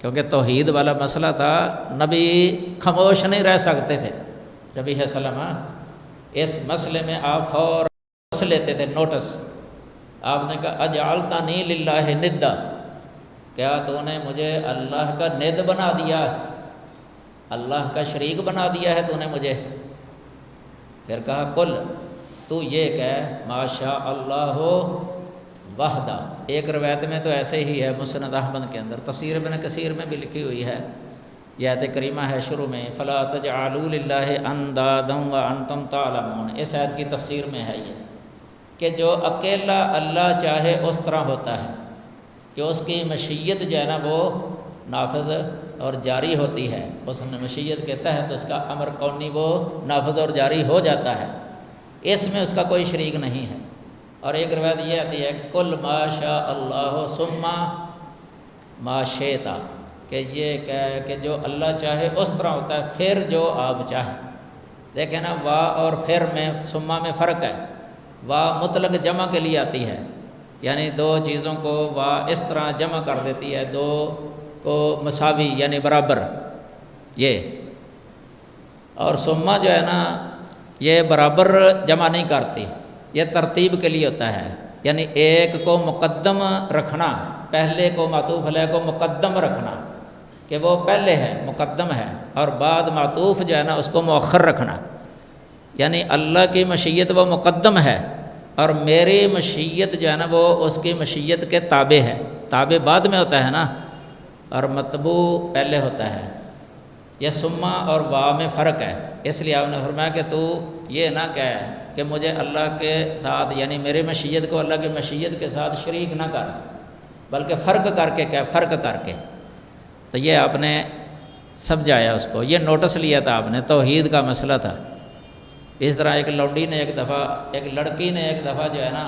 کیونکہ توحید والا مسئلہ تھا، نبی خاموش نہیں رہ سکتے تھے۔ نبی صلی اللہ علیہ وسلم اس مسئلے میں آپ فوراً لیتے تھے نوٹس۔ آپ نے کہا اجعلتنی للہ ندا، کیا تو نے مجھے اللہ کا ند بنا دیا، اللہ کا شریک بنا دیا ہے تو نے مجھے؟ پھر کہا کل، تو یہ کہہ ما شاء اللہ وحدہ۔ ایک روایت میں تو ایسے ہی ہے مسند احمد کے اندر، تفسیر ابن کثیر میں بھی لکھی ہوئی ہے، یہ آیت کریمہ ہے شروع میں، فلا تجعلوا للہ اندادا وانتم تعلمون۔ اس آیت کی تفسیر میں ہے یہ کہ جو اکیلا اللہ چاہے اس طرح ہوتا ہے، کہ اس کی مشیت جو ہے نا وہ نافذ اور جاری ہوتی ہے، اس نے مشیت کے تحت اس کا امر کونی وہ نافذ اور جاری ہو جاتا ہے، اس میں اس کا کوئی شریک نہیں ہے۔ اور ایک روایت یہ آتی ہے کل ما شاء اللہ ثم ما شئت، کہ یہ کہ جو اللہ چاہے اس طرح ہوتا ہے، پھر جو آپ چاہیں۔ دیکھیں نا وا اور پھر میں ثم میں فرق ہے۔ وا مطلق جمع کے لیے آتی ہے، یعنی دو چیزوں کو وا اس طرح جمع کر دیتی ہے، دو کو مساوی یعنی برابر یہ، اور ثم جو ہے نا یہ برابر جمع نہیں کرتی، یہ ترتیب کے لیے ہوتا ہے، یعنی ایک کو مقدم رکھنا، پہلے کو معطوف علیہ کو مقدم رکھنا کہ وہ پہلے ہے مقدم ہے، اور بعد معطوف جو ہے نا اس کو مؤخر رکھنا، یعنی اللہ کی مشیت وہ مقدم ہے اور میری مشیت جو ہے نا وہ اس کی مشیت کے تابع ہے، تابع بعد میں ہوتا ہے نا اور متبوع پہلے ہوتا ہے۔ یہ سما اور وا میں فرق ہے، اس لیے آپ نے فرمایا کہ تو یہ نہ کہے کہ مجھے اللہ کے ساتھ یعنی میری مشیت کو اللہ کی مشیت کے ساتھ شریک نہ کر، بلکہ فرق کر کے کہے، فرق کر کے۔ تو یہ آپ نے سمجھایا اس کو، یہ نوٹس لیا تھا آپ نے، توحید کا مسئلہ تھا۔ اس طرح ایک لونڈی نے ایک دفعہ، ایک لڑکی نے ایک دفعہ جو ہے نا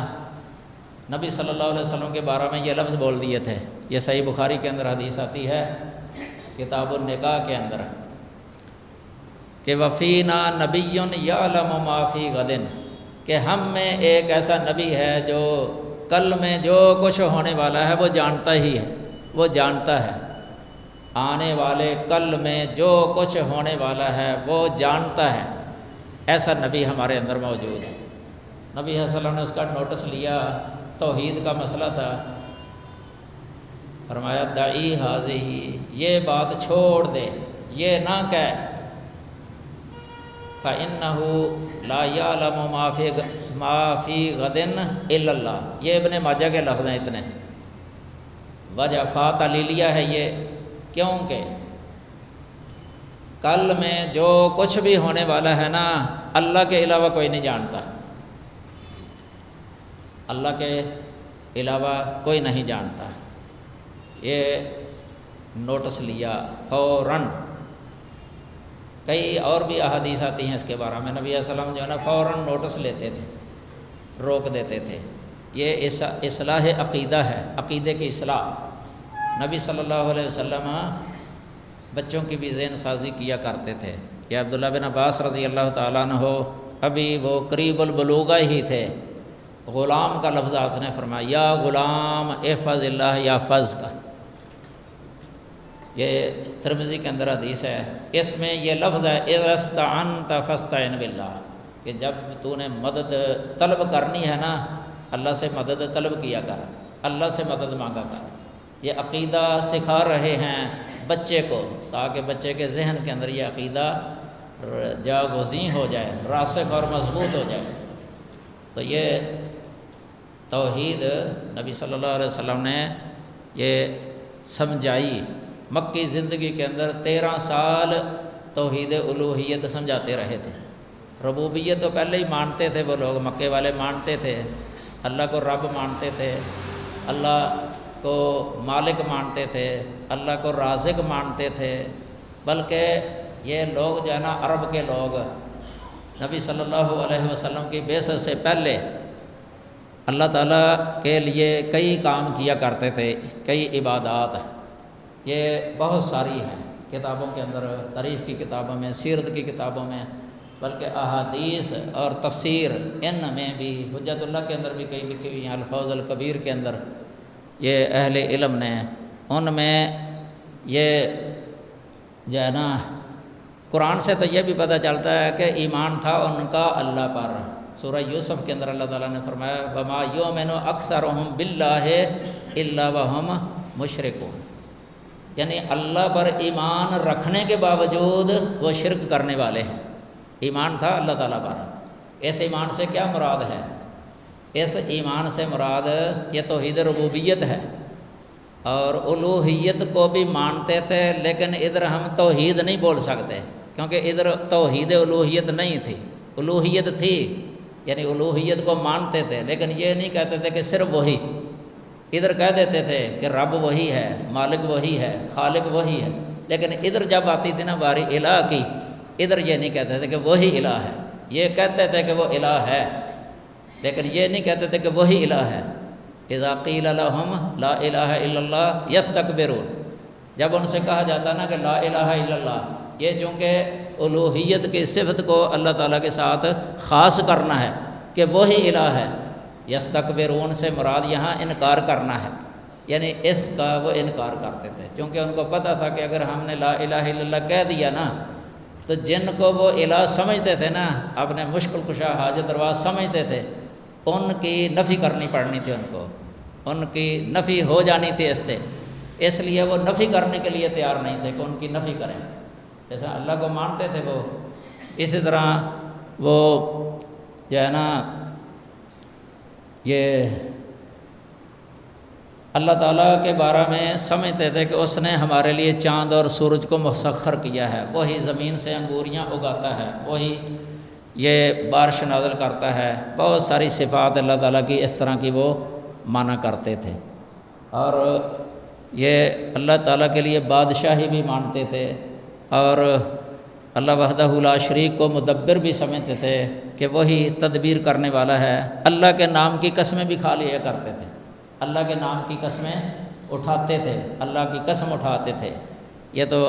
نبی صلی اللہ علیہ وسلم کے بارے میں یہ لفظ بول دیے تھے، یہ صحیح بخاری کے اندر حدیث آتی ہے کتاب النکاح کے اندر کہ وفینا نبی یعلم ما فی غد، کہ ہم میں ایک ایسا نبی ہے جو کل میں جو کچھ ہونے والا ہے وہ جانتا ہی ہے، وہ جانتا ہے، آنے والے کل میں جو کچھ ہونے والا ہے وہ جانتا ہے، ایسا نبی ہمارے اندر موجود ہے۔ نبی صلی اللہ علیہ وسلم نے اس کا نوٹس لیا، توحید کا مسئلہ تھا، فرمایا دعی حاضی، یہ بات چھوڑ دے، یہ نہ کہہ، فَإِنَّهُ لَا يَعْلَمُ مَا فِي غَدٍ إِلَّا اللَّهُ، یہ ابن ماجہ کے لفظ ہیں اتنے، وجہ فا تعلیلیہ ہے یہ، کیونکہ کل میں جو کچھ بھی ہونے والا ہے نا اللہ کے علاوہ کوئی نہیں جانتا، اللہ کے علاوہ کوئی نہیں جانتا۔ یہ نوٹس لیا فوراً۔ کئی اور بھی احادیث آتی ہیں اس کے بارے میں، نبی صلی اللہ علیہ وسلم جو ہے نا فوراً نوٹس لیتے تھے، روک دیتے تھے۔ یہ اصلاح عقیدہ ہے، عقیدے کی اصلاح۔ نبی صلی اللہ علیہ وسلم بچوں کی بھی ذہن سازی کیا کرتے تھے۔ یہ عبداللہ بن عباس رضی اللہ تعالیٰ عنہ ابھی وہ قریب البلوغہ ہی تھے، غلام کا لفظ آپ نے فرمایا، یا غلام احفظ اللہ یحفظ کا، یہ ترمذی کے اندر حدیث ہے، اس میں یہ لفظ ہے اذا استعنت فاستعن باللہ، کہ جب تو نے مدد طلب کرنی ہے نا اللہ سے مدد طلب کیا کر، اللہ سے مدد مانگا کر۔ یہ عقیدہ سکھا رہے ہیں بچے کو تاکہ بچے کے ذہن کے اندر یہ عقیدہ جاگزین ہو جائے، راسخ اور مضبوط ہو جائے۔ تو یہ توحید نبی صلی اللہ علیہ وسلم نے یہ سمجھائی، مکی زندگی کے اندر 13 سال توحید الوہیت سمجھاتے رہے تھے۔ ربوبیت تو پہلے ہی مانتے تھے وہ لوگ، مکے والے مانتے تھے، اللہ کو رب مانتے تھے، اللہ کو مالک مانتے تھے، اللہ کو رازق مانتے تھے، بلکہ یہ لوگ جو ہے نا عرب کے لوگ نبی صلی اللہ علیہ وسلم کی بعثت سے پہلے اللہ تعالیٰ کے لیے کئی کام کیا کرتے تھے، کئی عبادات، یہ بہت ساری ہیں کتابوں کے اندر، تاریخ کی کتابوں میں، سیرت کی کتابوں میں، بلکہ احادیث اور تفسیر ان میں بھی، حجت اللہ کے اندر بھی کئی لکھی ہوئی ہیں، الفوز الکبیر کے اندر یہ اہل علم نے، ان میں یہ جو ہے نا قرآن سے تو یہ بھی پتہ چلتا ہے کہ ایمان تھا ان کا اللہ پر۔ سورہ یوسف کے اندر اللہ تعالیٰ نے فرمایا وَمَا يُؤْمِنُ أَكْثَرُهُم بِاللَّهِ إِلَّا وَهُمْ مُشْرِكُونَ، یعنی اللہ پر ایمان رکھنے کے باوجود وہ شرک کرنے والے ہیں۔ ایمان تھا اللہ تعالیٰ پر، اس ایمان سے کیا مراد ہے؟ اس ایمان سے مراد یہ توحید ربوبیت ہے، اور الوہیت کو بھی مانتے تھے، لیکن ادھر ہم توحید نہیں بول سکتے کیونکہ ادھر توحید الوہیت نہیں تھی، الوہیت تھی، یعنی الوہیت کو مانتے تھے لیکن یہ نہیں کہتے تھے کہ صرف وہی، ادھر کہہ دیتے تھے کہ رب وہی ہے، مالک وہی ہے، خالق وہی ہے، لیکن ادھر جب آتی تھی نا باری الہ کی، ادھر یہ نہیں کہتے تھے کہ وہی الہ ہے، یہ کہتے تھے کہ وہ الہ ہے لیکن یہ نہیں کہتے تھے کہ وہی الہ ہے۔ اذا قیل لہم لا الہ الا اللہ یستکبرون، جب ان سے کہا جاتا نا کہ لا الہ الا اللہ، یہ چونکہ الوہیت کی صفت کو اللہ تعالیٰ کے ساتھ خاص کرنا ہے کہ وہی الہ ہے۔ یستکبرون سے مراد یہاں انکار کرنا ہے، یعنی اس کا وہ انکار کرتے تھے، چونکہ ان کو پتہ تھا کہ اگر ہم نے لا الہ الا اللہ کہہ دیا نا تو جن کو وہ الہ سمجھتے تھے نا، اپنے مشکل کشا حاجت روا سمجھتے تھے، ان کی نفی کرنی پڑنی تھی، ان کو ان کی نفی ہو جانی تھی اس سے، اس لیے وہ نفی کرنے کے لیے تیار نہیں تھے کہ ان کی نفی کریں۔ جیسا اللہ کو مانتے تھے وہ، اسی طرح وہ جو ہے نا یہ اللہ تعالیٰ کے بارے میں سمجھتے تھے کہ اس نے ہمارے لیے چاند اور سورج کو مسخر کیا ہے، وہی زمین سے انگوریاں اگاتا ہے، وہی یہ بارش نازل کرتا ہے، بہت ساری صفات اللہ تعالیٰ کی اس طرح کی وہ مانا کرتے تھے۔ اور یہ اللہ تعالیٰ کے لیے بادشاہی بھی مانتے تھے، اور اللہ وحدہ لا شریک کو مدبر بھی سمجھتے تھے کہ وہی تدبیر کرنے والا ہے۔ اللہ کے نام کی قسمیں بھی کھا لیا کرتے تھے، اللہ کے نام کی قسمیں اٹھاتے تھے، اللہ کی قسم اٹھاتے تھے۔ یہ تو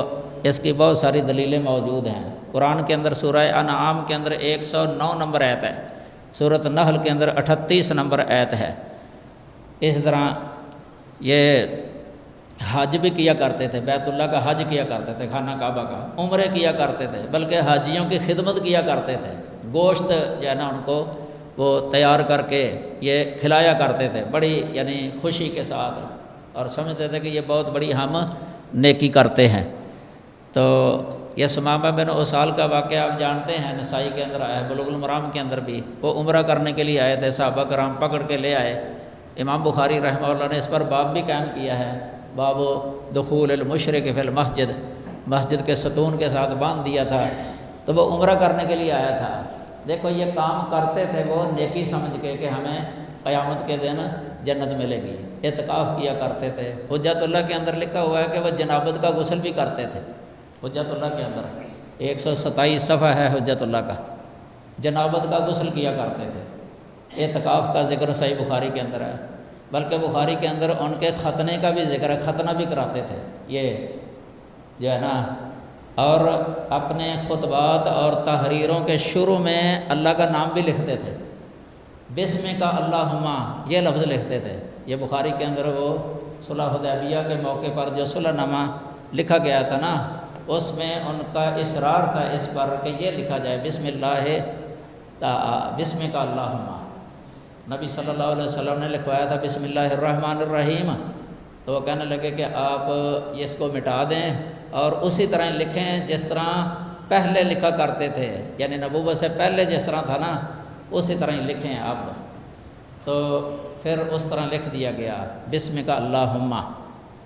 اس کی بہت ساری دلیلیں موجود ہیں۔ قرآن کے اندر سورہ انعام کے اندر 109 نمبر آیت ہے، سورۃ النحل کے اندر 38 نمبر آیت ہے۔ اس طرح یہ حج بھی کیا کرتے تھے، بیت اللہ کا حج کیا کرتے تھے، خانہ کعبہ کا عمرے کیا کرتے تھے، بلکہ حاجیوں کی خدمت کیا کرتے تھے، گوشت جو ہے نا ان کو وہ تیار کر کے یہ کھلایا کرتے تھے بڑی یعنی خوشی کے ساتھ، اور سمجھتے تھے کہ یہ بہت بڑی ہم نیکی کرتے ہیں۔ تو یہ ثمامہ بن اسال کا واقعہ آپ جانتے ہیں، نسائی کے اندر آیا ہے، بلوغ المرام کے اندر بھی، وہ عمرہ کرنے کے لیے آئے تھے، صحابہ کرام پکڑ کے لے آئے۔ امام بخاری رحمہ اللہ نے اس پر باب بھی قائم کیا ہے، باب دخول المشرک فی المسجد، مسجد کے ستون کے ساتھ باندھ دیا تھا، تو وہ عمرہ کرنے کے لیے آیا تھا۔ دیکھو یہ کام کرتے تھے وہ نیکی سمجھ کے کہ ہمیں قیامت کے دن جنت ملے گی، اعتکاف کیا کرتے تھے۔ حجت اللہ کے اندر لکھا ہوا ہے کہ وہ جنابت کا غسل بھی کرتے تھے، حجت اللہ کے اندر 127 صفحہ ہے حجت اللہ کا، جنابت کا غسل کیا کرتے تھے۔ اعتکاف کا ذکر صحیح بخاری کے اندر ہے، بلکہ بخاری کے اندر ان کے ختنے کا بھی ذکر ہے، ختنہ بھی کراتے تھے یہ جو ہے نا، اور اپنے خطبات اور تحریروں کے شروع میں اللہ کا نام بھی لکھتے تھے، بسم کا اللہم یہ لفظ لکھتے تھے۔ یہ بخاری کے اندر وہ صلح حدیبیہ کے موقع پر جو صلح نامہ لکھا گیا تھا نا، اس میں ان کا اصرار تھا اس پر کہ یہ لکھا جائے بسم کا اللہم۔ نبی صلی اللہ علیہ وسلم نے لکھوایا تھا بسم اللہ الرحمن الرحیم، تو وہ کہنے لگے کہ آپ اس کو مٹا دیں اور اسی طرح لکھیں جس طرح پہلے لکھا کرتے تھے، یعنی نبوت سے پہلے جس طرح تھا نا اسی طرح ہی لکھیں آپ۔ تو پھر اس طرح لکھ دیا گیا بسم کا اللہم۔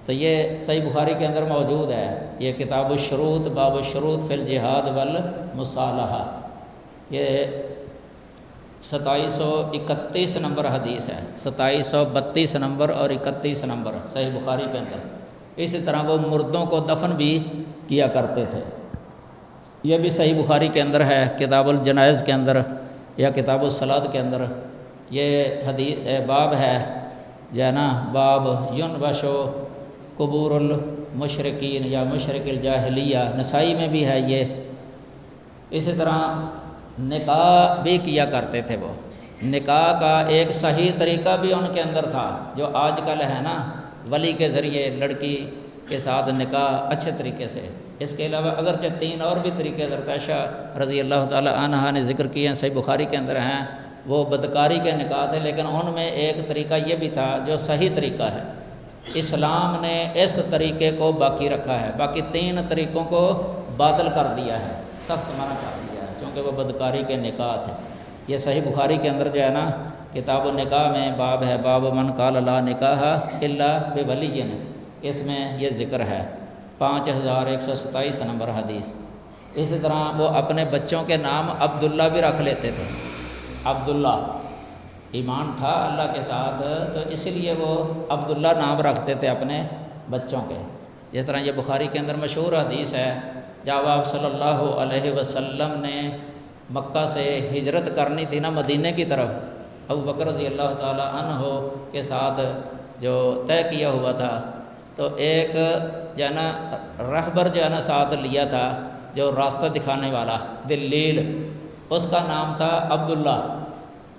تو یہ صحیح بخاری کے اندر موجود ہے، یہ کتاب الشروط باب الشروط فی الجہاد والمصالحہ، یہ 2731 نمبر حدیث ہے، 2732 نمبر اور 31 نمبر صحیح بخاری کے اندر۔ اسی طرح وہ مردوں کو دفن بھی کیا کرتے تھے، یہ بھی صحیح بخاری کے اندر ہے، کتاب الجنائز کے اندر یا کتاب الصلاۃ کے اندر یہ حدیث باب ہے جو ہے نا، باب ینبشو قبور المشرکین یا مشرک الجاہلیہ، نسائی میں بھی ہے یہ۔ اسی طرح نکاح بھی کیا کرتے تھے وہ، نکاح کا ایک صحیح طریقہ بھی ان کے اندر تھا، جو آج کل ہے نا ولی کے ذریعے لڑکی کے ساتھ نکاح اچھے طریقے سے۔ اس کے علاوہ اگرچہ 3 اور بھی طریقے حضرت عائشہ رضی اللہ تعالی عنہا نے ذکر کیے ہیں، صحیح بخاری کے اندر ہیں، وہ بدکاری کے نکاح تھے، لیکن ان میں ایک طریقہ یہ بھی تھا جو صحیح طریقہ ہے۔ اسلام نے اس طریقے کو باقی رکھا ہے، باقی 3 طریقوں کو باطل کر دیا ہے، سخت منع کر دیا ہے، چونکہ وہ بدکاری کے نکاح تھے۔ یہ صحیح بخاری کے اندر جو ہے نا کتاب النکاح میں باب ہے، باب من قال لا نکاح الا بولی، اس میں یہ ذکر ہے، 5127 نمبر حدیث۔ اسی طرح وہ اپنے بچوں کے نام عبداللہ بھی رکھ لیتے تھے، عبداللہ، ایمان تھا اللہ کے ساتھ تو اس لیے وہ عبداللہ نام رکھتے تھے اپنے بچوں کے۔ جس طرح یہ بخاری کے اندر مشہور حدیث ہے، جب آپ صلی اللہ علیہ وسلم نے مکہ سے ہجرت کرنی تھی نا مدینہ کی طرف، ابو بکر رضی اللہ تعالی عنہ کے ساتھ جو طے کیا ہوا تھا، تو ایک جو ہے نا رہبر جو ہے نا ساتھ لیا تھا، جو راستہ دکھانے والا دلیل، اس کا نام تھا عبداللہ۔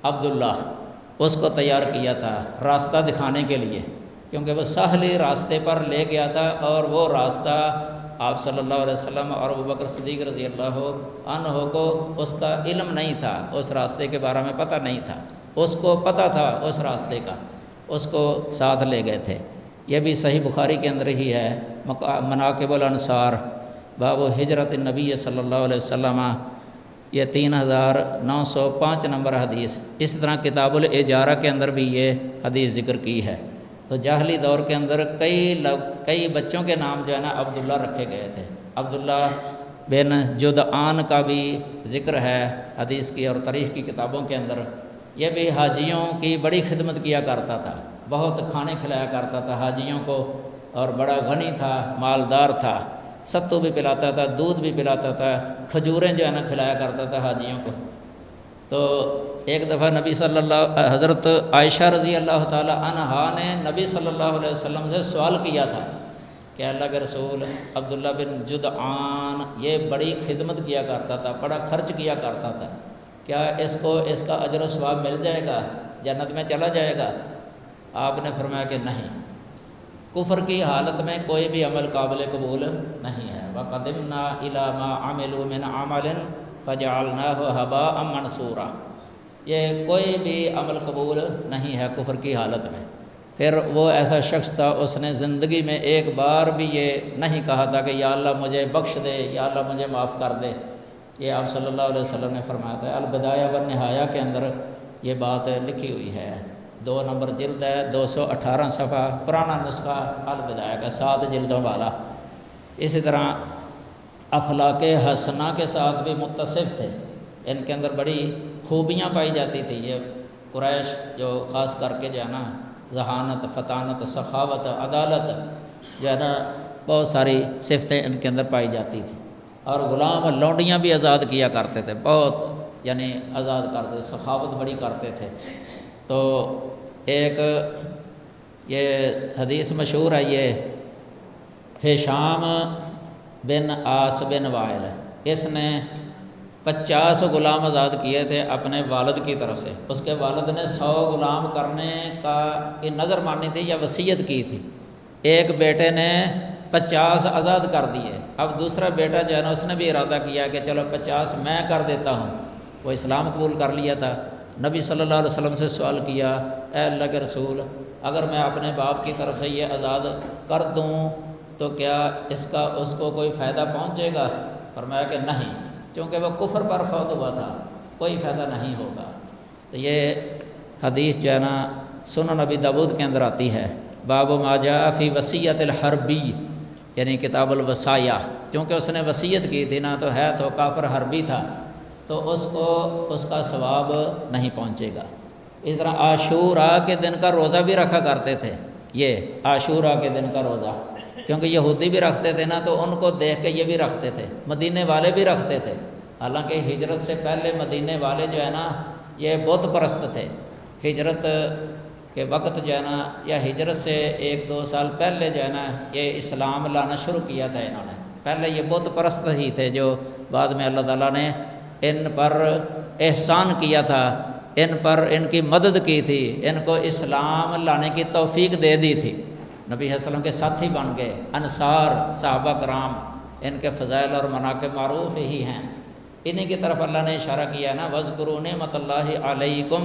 عبداللہ اس کو تیار کیا تھا راستہ دکھانے کے لیے، کیونکہ وہ سہلی راستے پر لے گیا تھا، اور وہ راستہ آپ صلی اللہ علیہ وسلم اور ابوبکر صدیق رضی اللہ عنہ کو اس کا علم نہیں تھا، اس راستے کے بارے میں پتہ نہیں تھا، اس کو پتہ تھا اس راستے کا، اس کو ساتھ لے گئے تھے۔ یہ بھی صحیح بخاری کے اندر ہی ہے، مناقب الانصار باب ہجرت النبی صلی اللہ علیہ وسلم، یہ 3905 نمبر حدیث۔ اس طرح کتاب الاجارہ کے اندر بھی یہ حدیث ذکر کی ہے۔ تو جاہلی دور کے اندر کئی بچوں کے نام جو ہے نا عبداللہ رکھے گئے تھے۔ عبداللہ بن جدعان کا بھی ذکر ہے حدیث کی اور تاریخ کی کتابوں کے اندر۔ یہ بھی حاجیوں کی بڑی خدمت کیا کرتا تھا، بہت کھانے کھلایا کرتا تھا حاجیوں کو، اور بڑا غنی تھا، مالدار تھا، ستو بھی پلاتا تھا، دودھ بھی پلاتا تھا، کھجوریں جو ہے نا کھلایا کرتا تھا حاجیوں کو۔ تو ایک دفعہ نبی صلی اللہ حضرت عائشہ رضی اللہ تعالی عنہا نے نبی صلی اللہ علیہ وسلم سے سوال کیا تھا کہ اللہ کے رسول، عبداللہ بن جدعان یہ بڑی خدمت کیا کرتا تھا، بڑا خرچ کیا کرتا تھا، کیا اس کو اس کا اجر و ثواب مل جائے گا، جنت میں چلا جائے گا؟ آپ نے فرمایا کہ نہیں، کفر کی حالت میں کوئی بھی عمل قابل قبول نہیں ہے۔ وَقَدِمْنَا إِلَىٰ مَا عَمِلُوا مِنْ عَمَلٍ فَجَعَلْنَاهُ هَبَاءً مَنْثُورًا، یہ کوئی بھی عمل قبول نہیں ہے کفر کی حالت میں۔ پھر وہ ایسا شخص تھا، اس نے زندگی میں ایک بار بھی یہ نہیں کہا تھا کہ یا اللہ مجھے بخش دے، یا اللہ مجھے معاف کر دے۔ یہ آپ صلی اللہ علیہ وسلم نے فرمایا تھا۔ البدایہ والنہایہ کے اندر یہ بات لکھی ہوئی ہے، 2 نمبر جلد ہے، 218 صفحہ، پرانا نسخہ البدایہ کا 7 جلدوں والا۔ اسی طرح اخلاق حسنہ کے ساتھ بھی متصف تھے، ان کے اندر بڑی خوبیاں پائی جاتی تھی۔ یہ قریش جو خاص کر کے جو ہے نا ذہانت، فطانت، سخاوت، عدالت جو ہے نا بہت ساری صفتیں ان کے اندر پائی جاتی تھی، اور غلام لونڈیاں بھی آزاد کیا کرتے تھے، بہت یعنی آزاد کرتے، سخاوت بڑی کرتے تھے۔ تو ایک یہ حدیث مشہور ہے، یہ ہشام بن عاص بن وائل، اس نے 50 غلام آزاد کیے تھے اپنے والد کی طرف سے۔ اس کے والد نے 100 غلام کرنے کی نظر مانی تھی یا وصیت کی تھی، ایک بیٹے نے 50 آزاد کر دیے۔ اب دوسرا بیٹا جو ہے نا اس نے بھی ارادہ کیا کہ چلو 50 میں کر دیتا ہوں، وہ اسلام قبول کر لیا تھا۔ نبی صلی اللہ علیہ وسلم سے سوال کیا، اے اللہ کے رسول، اگر میں اپنے باپ کی طرف سے یہ آزاد کر دوں تو کیا اس کو کوئی فائدہ پہنچے گا؟ فرمایا کہ نہیں، چونکہ وہ کفر پر فوت ہوا تھا، کوئی فائدہ نہیں ہوگا۔ تو یہ حدیث جو ہے نا سنن نبی داؤد کے اندر آتی ہے، باب ما جاء فی وصیت الحربی، یعنی کتاب الوصایہ، کیونکہ اس نے وصیت کی تھی نا، تو کافر حربی تھا، تو اس کو اس کا ثواب نہیں پہنچے گا۔ اس طرح عاشوراء کے دن کا روزہ بھی رکھا کرتے تھے، یہ عاشوراء کے دن کا روزہ، کیونکہ یہودی بھی رکھتے تھے نا، تو ان کو دیکھ کے یہ بھی رکھتے تھے، مدینے والے بھی رکھتے تھے۔ حالانکہ ہجرت سے پہلے مدینے والے جو ہے نا یہ بت پرست تھے، ہجرت کے وقت جو ہے نا یا ہجرت سے 1-2 سال پہلے جو ہے نا یہ اسلام لانا شروع کیا تھا انہوں نے۔ پہلے یہ بت پرست ہی تھے، جو بعد میں اللہ تعالیٰ نے ان پر احسان کیا تھا، ان پر ان کی مدد کی تھی، ان کو اسلام لانے کی توفیق دے دی تھی، نبی صلی اللہ علیہ وسلم کے ساتھی بن گئے۔ انصار صحابہ کرام، ان کے فضائل اور مناقب معروف ہی ہیں، انہی کی طرف اللہ نے اشارہ کیا نا، وَاذْكُرُوا نِعْمَتَ اللَّهِ عَلَيْكُمْ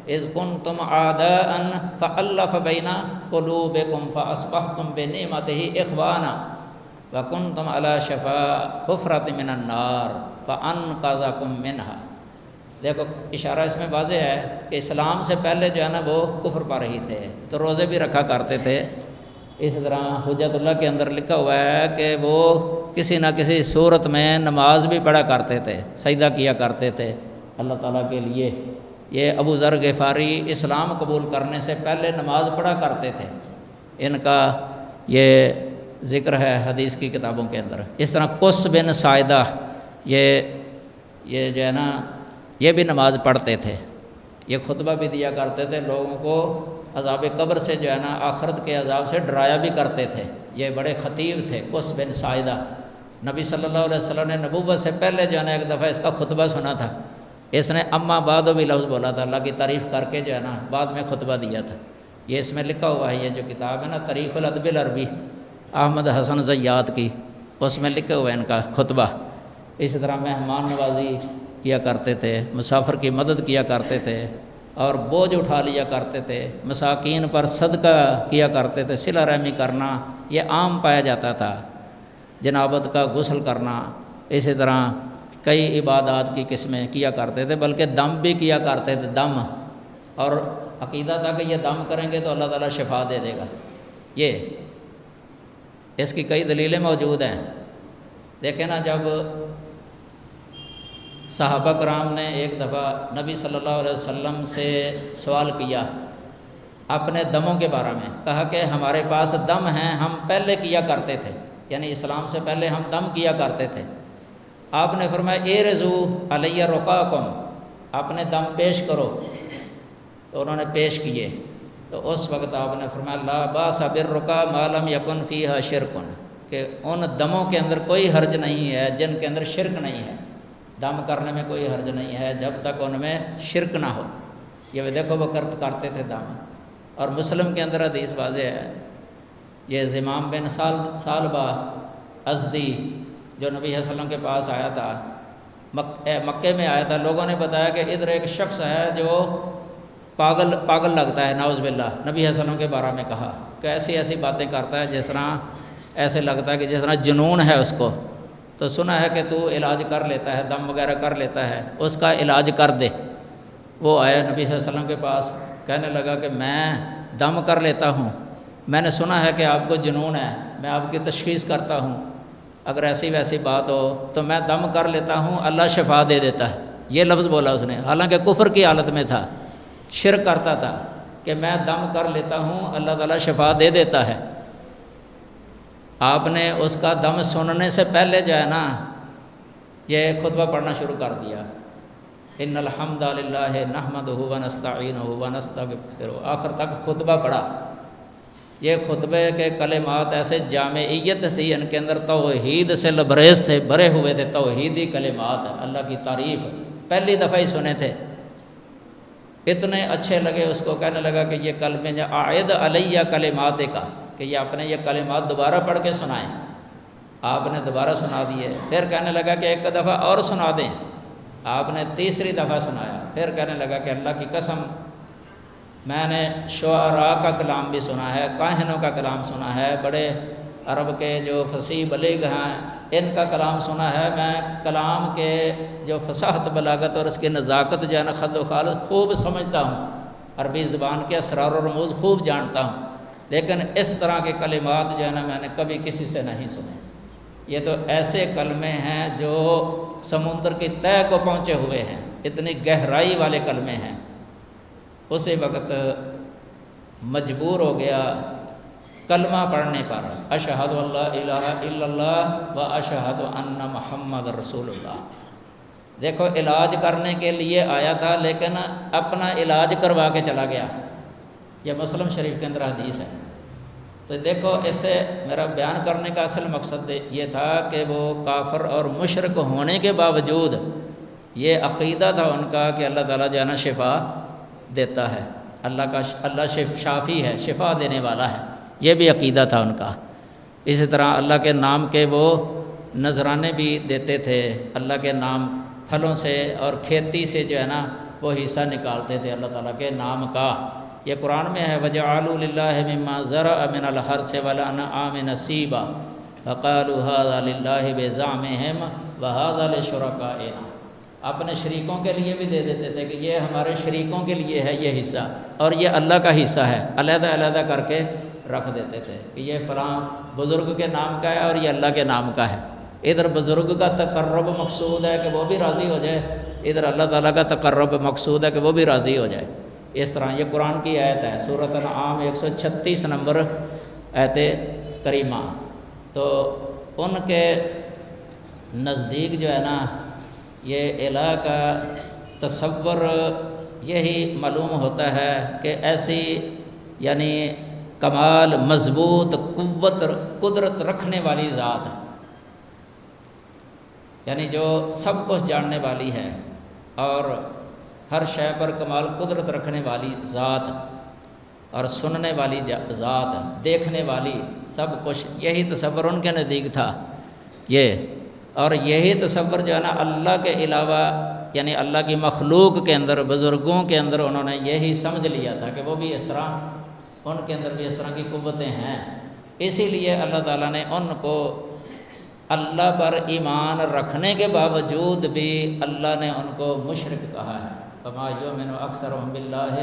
إِذْ كُنْتُمْ أَعْدَاءً فَأَلَّفَ بَيْنَ قُلُوبِكُمْ فَأَصْبَحْتُمْ بِنِعْمَتِهِ إِخْوَانًا وَكُنْتُمْ عَلَى شَفَا حُفْرَةٍ مِنَ النَّارِ فَأَنْقَذَكُم مِّنْهَا۔ دیکھو اشارہ اس میں واضح ہے کہ اسلام سے پہلے جو ہے نا وہ کفر پا رہی تھے، تو روزے بھی رکھا کرتے تھے۔ اس طرح حجت اللہ کے اندر لکھا ہوا ہے کہ وہ کسی نہ کسی صورت میں نماز بھی پڑھا کرتے تھے، سجدہ کیا کرتے تھے اللہ تعالیٰ کے لیے۔ یہ ابو ذر غفاری اسلام قبول کرنے سے پہلے نماز پڑھا کرتے تھے، ان کا یہ ذکر ہے حدیث کی کتابوں کے اندر۔ اس طرح قس بن ساعدہ، یہ جو ہے نا یہ بھی نماز پڑھتے تھے، یہ خطبہ بھی دیا کرتے تھے، لوگوں کو عذاب قبر سے جو ہے نا آخرت کے عذاب سے ڈرایا بھی کرتے تھے۔ یہ بڑے خطیب تھے قس بن ساعدہ۔ نبی صلی اللہ علیہ وسلم نے نبوت سے پہلے جو ہے نا ایک دفعہ اس کا خطبہ سنا تھا، اس نے اما بعد بھی لفظ بولا تھا، اللہ کی تعریف کر کے جو ہے نا بعد میں خطبہ دیا تھا۔ یہ اس میں لکھا ہوا ہے، یہ جو کتاب ہے نا تاریخ الادب العربی احمد حسن زیات کی، اس میں لکھا ہوا ہے ان کا خطبہ۔ اسی طرح مہمان نوازی کیا کرتے تھے، مسافر کی مدد کیا کرتے تھے، اور بوجھ اٹھا لیا کرتے تھے، مساکین پر صدقہ کیا کرتے تھے، صلہ رحمی کرنا یہ عام پایا جاتا تھا، جنابت کا غسل کرنا، اسی طرح کئی عبادات کی قسمیں کیا کرتے تھے، بلکہ دم بھی کیا کرتے تھے، دم، اور عقیدہ تھا کہ یہ دم کریں گے تو اللہ تعالیٰ شفا دے دے گا۔ یہ اس کی کئی دلیلیں موجود ہیں۔ دیکھیں نا، جب صحابہ کرام نے ایک دفعہ نبی صلی اللہ علیہ وسلم سے سوال کیا اپنے دموں کے بارے میں، کہا کہ ہمارے پاس دم ہیں، ہم پہلے کیا کرتے تھے، یعنی اسلام سے پہلے ہم دم کیا کرتے تھے۔ آپ نے فرمایا ارزو علیہ رقاکم، اپنے دم پیش کرو، تو انہوں نے پیش کیے، تو اس وقت آپ نے فرمایا لا باس بالرقا ما لم یکن فیہا شرک، کہ ان دموں کے اندر کوئی حرج نہیں ہے جن کے اندر شرک نہیں ہے، دم کرنے میں کوئی حرج نہیں ہے جب تک ان میں شرک نہ ہو۔ یہ دیکھو وہ کرتے تھے دم۔ اور مسلم کے اندر حدیث واضح ہے، یہ زمام بن سالبہ ازدی جو نبی صلی اللہ علیہ وسلم کے پاس آیا تھا، مکے میں آیا تھا، لوگوں نے بتایا کہ ادھر ایک شخص ہے جو پاگل لگتا ہے، نعوذ باللہ، نبی صلی اللہ علیہ وسلم کے بارے میں کہا کہ ایسی ایسی باتیں کرتا ہے جس طرح ایسے لگتا ہے کہ جس طرح جنون ہے اس کو، تو سنا ہے کہ تو علاج کر لیتا ہے، دم وغیرہ کر لیتا ہے، اس کا علاج کر دے۔ وہ آیا نبی صلی اللہ علیہ وسلم کے پاس، کہنے لگا کہ میں دم کر لیتا ہوں، میں نے سنا ہے کہ آپ کو جنون ہے، میں آپ کی تشخیص کرتا ہوں، اگر ایسی ویسی بات ہو تو میں دم کر لیتا ہوں، اللہ شفا دے دیتا ہے۔ یہ لفظ بولا اس نے، حالانکہ کفر کی حالت میں تھا، شرک کرتا تھا، کہ میں دم کر لیتا ہوں، اللہ تعالیٰ شفا دے دیتا ہے۔ آپ نے اس کا دم سننے سے پہلے جو ہے نا یہ خطبہ پڑھنا شروع کر دیا، ان الحمد للہ نحمدہ ونستعینہ ونستغفرہ، آخر تک خطبہ پڑھا۔ یہ خطبے کے کلمات ایسے جامعیت تھی، ان کے اندر توحید سے لبریز تھے، بھرے ہوئے تھے، توحیدی کلمات، اللہ کی تعریف، پہلی دفعہ ہی سنے تھے، اتنے اچھے لگے اس کو، کہنے لگا کہ یہ کلمے اعد علیہ کلمات کا، کہ یہ اپنے یہ کلمات دوبارہ پڑھ کے سنائیں۔ آپ نے دوبارہ سنا دیے، پھر کہنے لگا کہ ایک دفعہ اور سنا دیں، آپ نے تیسری دفعہ سنایا، پھر کہنے لگا کہ اللہ کی قسم میں نے شعراء کا کلام بھی سنا ہے، کاہنوں کا کلام سنا ہے، بڑے عرب کے جو فصیح بلیغ ہیں ان کا کلام سنا ہے، میں کلام کے جو فصاحت بلاغت اور اس کی نزاکت جو ہے نا خد و خال خوب سمجھتا ہوں، عربی زبان کے اسرار و رموز خوب جانتا ہوں، لیکن اس طرح کے کلمات جو ہے نا میں نے کبھی کسی سے نہیں سنے۔ یہ تو ایسے کلمے ہیں جو سمندر کی تہہ کو پہنچے ہوئے ہیں، اتنی گہرائی والے کلمے ہیں۔ اسی وقت مجبور ہو گیا کلمہ پڑھنے پر، اشہد اللہ الہ الا اللہ و اشہد ان محمد رسول اللہ۔ دیکھو علاج کرنے کے لیے آیا تھا لیکن اپنا علاج کروا کے چلا گیا، یہ مسلم شریف کے اندر حدیث ہے۔ تو دیکھو اس سے میرا بیان کرنے کا اصل مقصد یہ تھا کہ وہ کافر اور مشرک ہونے کے باوجود یہ عقیدہ تھا ان کا کہ اللہ تعالیٰ جو ہے نا شفا دیتا ہے، اللہ شافی ہے، شفا دینے والا ہے، یہ بھی عقیدہ تھا ان کا۔ اسی طرح اللہ کے نام کے وہ نذرانے بھی دیتے تھے، اللہ کے نام پھلوں سے اور کھیتی سے جو ہے نا وہ حصہ نکالتے تھے اللہ تعالیٰ کے نام کا۔ یہ قرآن میں ہے وَجَعَلُوا لِلَّهِ مِمَّا زَرَعَ مِنَ الْحَرْثِ وَالْأَنْعَامِ نَصِيبًا فَقَالُوا هَذَا لِلَّهِ بِزَعْمِهِمْ وَهَذَا لِشُرَكَائِنَا، اپنے شریکوں کے لیے بھی دے دیتے تھے کہ یہ ہمارے شریکوں کے لیے ہے یہ حصہ، اور یہ اللہ کا حصہ ہے، علیحدہ علیحدہ کر کے رکھ دیتے تھے کہ یہ فلاں بزرگ کے نام کا ہے اور یہ اللہ کے نام کا ہے۔ ادھر بزرگ کا تقرب مقصود ہے کہ وہ بھی راضی ہو جائے، ادھر اللہ تعالیٰ کا تقرب مقصود ہے کہ وہ بھی راضی ہو جائے۔ اس طرح یہ قرآن کی آیت ہے، سورۃ انعام 136 نمبر آیت کریمہ۔ تو ان کے نزدیک جو ہے نا یہ الہ کا تصور یہی معلوم ہوتا ہے کہ ایسی یعنی کمال، مضبوط، قدرت رکھنے والی ذات، یعنی جو سب کچھ جاننے والی ہے، اور ہر شے پر کمال قدرت رکھنے والی ذات اور سننے والی ذات، دیکھنے والی سب کچھ، یہی تصور ان کے نزدیک تھا یہ. اور یہی تصور جو ہے نا اللہ کے علاوہ یعنی اللہ کی مخلوق کے اندر، بزرگوں کے اندر انہوں نے یہی سمجھ لیا تھا کہ وہ بھی اس طرح، ان کے اندر بھی اس طرح کی قوتیں ہیں. اسی لیے اللہ تعالیٰ نے ان کو اللہ پر ایمان رکھنے کے باوجود بھی اللہ نے ان کو مشرک کہا ہے. فما یؤمن اکثرهم باللہ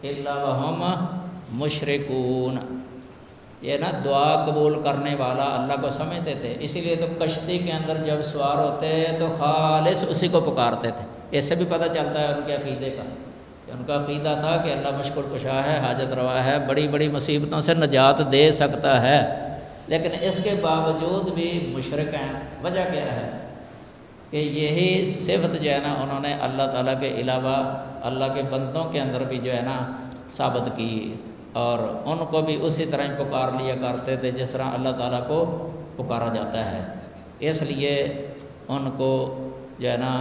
الا وهم مشرکون. یہ نا دعا قبول کرنے والا اللہ کو سمجھتے تھے، اسی لیے تو کشتی کے اندر جب سوار ہوتے تو خالص اسی کو پکارتے تھے. اس سے بھی پتہ چلتا ہے ان کے عقیدے کا، کہ ان کا عقیدہ تھا کہ اللہ مشکل کشا ہے، حاجت روا ہے، بڑی بڑی مصیبتوں سے نجات دے سکتا ہے. لیکن اس کے باوجود بھی مشرک ہیں. وجہ کیا ہے؟ کہ یہی صفت جو ہے نا انہوں نے اللہ تعالیٰ کے علاوہ اللہ کے بندوں کے اندر بھی جو ہے نا ثابت کی، اور ان کو بھی اسی طرح پکار لیا کرتے تھے جس طرح اللہ تعالیٰ کو پکارا جاتا ہے. اس لیے ان کو جو ہے نا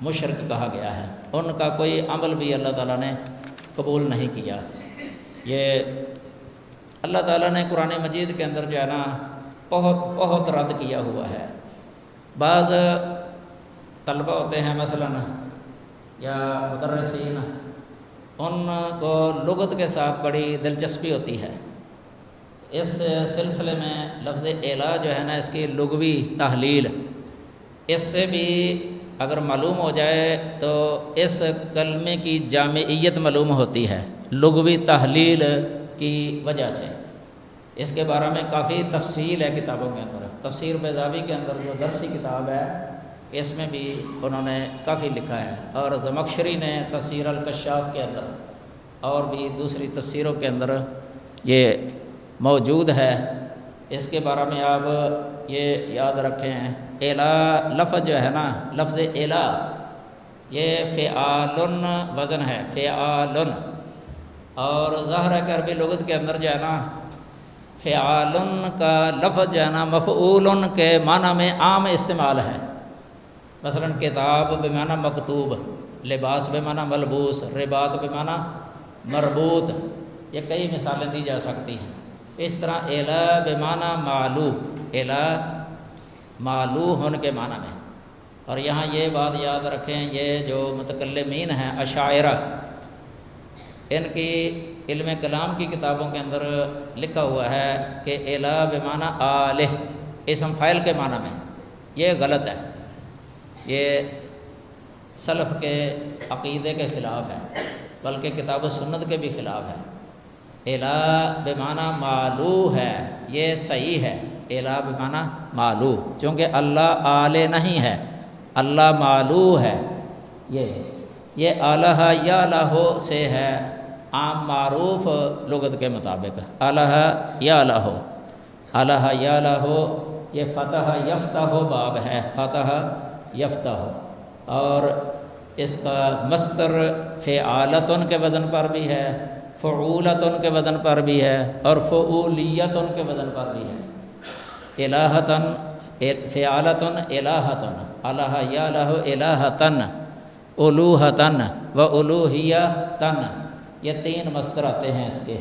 مشرک کہا گیا ہے. ان کا کوئی عمل بھی اللہ تعالیٰ نے قبول نہیں کیا. یہ اللہ تعالیٰ نے قرآن مجید کے اندر جو ہے نا بہت رد کیا ہوا ہے. بعض طلبہ ہوتے ہیں مثلا یا مدرسین، ان کو لغت کے ساتھ بڑی دلچسپی ہوتی ہے. اس سلسلے میں لفظ الہ جو ہے نا اس کی لغوی تحلیل، اس سے بھی اگر معلوم ہو جائے تو اس کلمے کی جامعیت معلوم ہوتی ہے لغوی تحلیل کی وجہ سے. اس کے بارے میں کافی تفصیل ہے کتابوں کے اندر. تفسیر بیضاوی کے اندر جو درسی کتاب ہے اس میں بھی انہوں نے کافی لکھا ہے، اور زمخشری نے تفسیر الکشاف کے اندر اور بھی دوسری تفسیروں کے اندر یہ موجود ہے. اس کے بارے میں آپ یہ یاد رکھیں، الہ لفظ جو ہے نا، لفظ الہ یہ فعال وزن ہے، فعال. اور ظاہر ہے کہ عربی لغت کے اندر جو ہے نا فعال کا لفظ جو ہے نا مفعول کے معنی میں عام استعمال ہے. مثلا کتاب بمعنی مکتوب، لباس بمعنی ملبوس، رباط بمعنی مربوط، یہ کئی مثالیں دی جا سکتی ہیں. اس طرح الہ بمعنی معلو، الہ معلو ہونے کے معنی میں. اور یہاں یہ بات یاد رکھیں، یہ جو متکلمین ہیں اشاعرہ، ان کی علم کلام کی کتابوں کے اندر لکھا ہوا ہے کہ الہ بمعنی آلہ اسم فاعل کے معنی میں. یہ غلط ہے، یہ سلف کے عقیدے کے خلاف ہے، بلکہ کتاب و سنت کے بھی خلاف ہے. الہ بمعنی معلو ہے، یہ صحیح ہے. الہ بمعنی معلو، چونکہ اللہ آلہ نہیں ہے، اللہ معلو ہے. یہ الہ یا لہو سے ہے، عام معروف لغت کے مطابق الہ یا لہو. الہ یا لہو یہ فتح یفتح باب ہے، فتح یفتح. اور اس کا مصدر فعالتن کے وزن پر بھی ہے، فعولتن کے وزن پر بھی ہے، اور فعولیتن کے وزن پر بھی ہے. الہتن فعالتن الہتن، الہ یا لہو الہتن، الوہتن و الوہیتن، یہ تین مصدر آتے ہیں اس کے.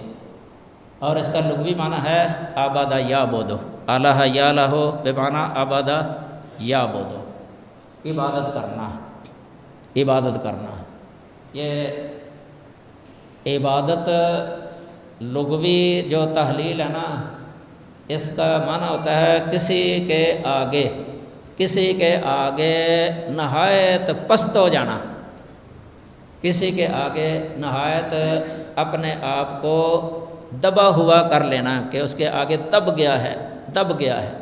اور اس کا لغوی معنی ہے عبادہ یعبدو. الہ یا لہو بمعنی عبادہ یعبدو، عبادت کرنا، عبادت کرنا. یہ عبادت لغوی جو تحلیل ہے نا، اس کا معنی ہوتا ہے کسی کے آگے، کسی کے آگے نہایت پست ہو جانا، کسی کے آگے نہایت اپنے آپ کو دبا ہوا کر لینا، کہ اس کے آگے دب گیا ہے، دب گیا ہے.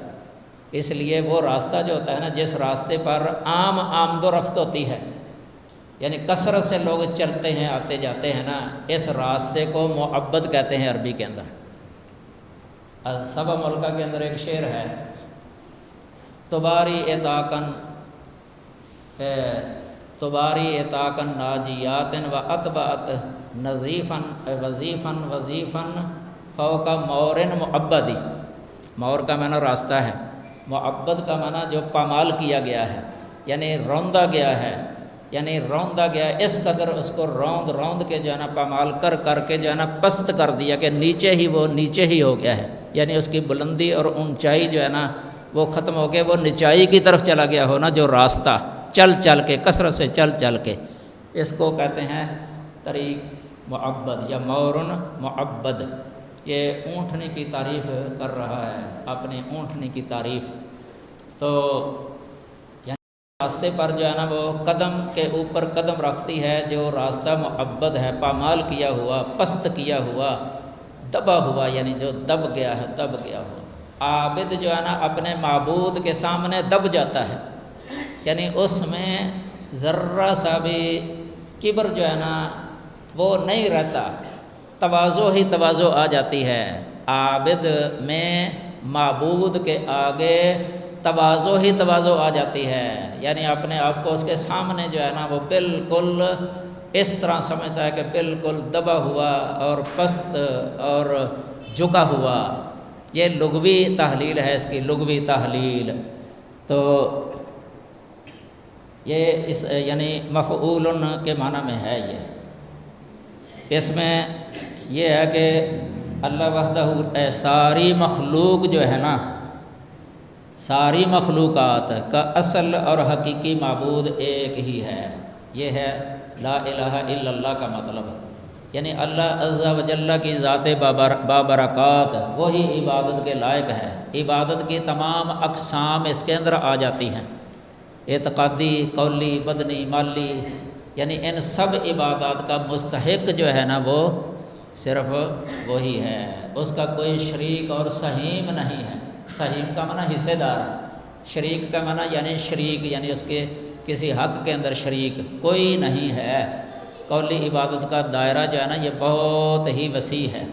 اس لیے وہ راستہ جو ہوتا ہے نا، جس راستے پر عام آمد و رفت ہوتی ہے، یعنی کثرت سے لوگ چلتے ہیں آتے جاتے ہیں نا، اس راستے کو معبد کہتے ہیں عربی کے اندر. سبا ملکہ کے اندر ایک شعر ہے، تباری اتاکن تباری اتاکن ناجیاتن و اتبعت نظیفن وظیفن وظیفن فوق مورن معبدی. مور کا معنی راستہ ہے، معبد کا معنی جو پامال کیا گیا ہے، یعنی روندا گیا ہے، یعنی روندا گیا، اس قدر اس کو روند کے جو ہے نا پامال کر کے جو ہے نا پست کر دیا کہ نیچے ہی ہو گیا ہے، یعنی اس کی بلندی اور اونچائی جو ہے نا وہ ختم ہو کے وہ نچائی کی طرف چلا گیا ہو نا، جو راستہ چل کے کثرت سے چل کے، اس کو کہتے ہیں طریق معبد یا مورن معبد۔ یہ اونٹنی کی تعریف کر رہا ہے، اپنی اونٹنی کی تعریف۔ تو راستے پر جو ہے نا وہ قدم کے اوپر قدم رکھتی ہے، جو راستہ معبد ہے، پامال کیا ہوا، پست کیا ہوا، دبا ہوا، یعنی جو دب گیا ہوا۔ عابد جو ہے نا اپنے معبود کے سامنے دب جاتا ہے، یعنی اس میں ذرہ سا بھی کبر جو ہے نا وہ نہیں رہتا، تواضع آ جاتی ہے۔ عابد میں معبود کے آگے تواضع آ جاتی ہے، یعنی اپنے آپ کو اس کے سامنے جو ہے نا وہ بالکل اس طرح سمجھتا ہے کہ بالکل دبا ہوا اور پست اور جھکا ہوا۔ یہ لغوی تحلیل ہے، اس کی لغوی تحلیل۔ تو یہ یعنی مفعول کے معنی میں ہے۔ یہ اس میں یہ ہے کہ اللہ وحدہ ساری مخلوق جو ہے نا، ساری مخلوقات کا اصل اور حقیقی معبود ایک ہی ہے۔ یہ ہے لا الہ الا اللہ کا مطلب، یعنی اللہ عز و جل کی ذات بابرکات وہی عبادت کے لائق ہے۔ عبادت کی تمام اقسام اس کے اندر آ جاتی ہیں، اعتقادی، قولی، بدنی، مالی، یعنی ان سب عبادات کا مستحق جو ہے نا وہ صرف وہی ہے، اس کا کوئی شریک اور سہیم نہیں ہے۔ سہیم کا معنی حصے دار، شریک کا معنی یعنی اس کے کسی حق کے اندر شریک کوئی نہیں ہے۔ قولی عبادت کا دائرہ جو ہے نا یہ بہت ہی وسیع ہے۔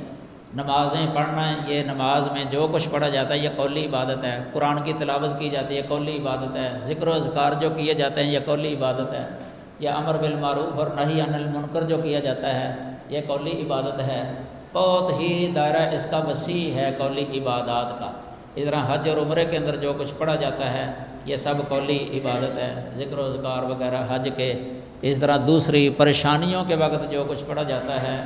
نمازیں پڑھنا ہے، یہ نماز میں جو کچھ پڑھا جاتا ہے یہ قولی عبادت ہے۔ قرآن کی تلاوت کی جاتی ہے، قولی عبادت ہے۔ ذکر و اذکار جو کیے جاتے ہیں یہ قولی عبادت ہے۔ یہ امر بالمعروف اور نہی عن المنکر جو کیا جاتا ہے یہ قولی عبادت ہے۔ بہت ہی دائرہ اس کا وسیع ہے قولی عبادات کا۔ اس طرح حج اور عمرے کے اندر جو کچھ پڑھا جاتا ہے یہ سب قولی عبادت ہے، ذکر و اذکار وغیرہ حج کے۔ اس طرح دوسری پریشانیوں کے وقت جو کچھ پڑھا جاتا ہے،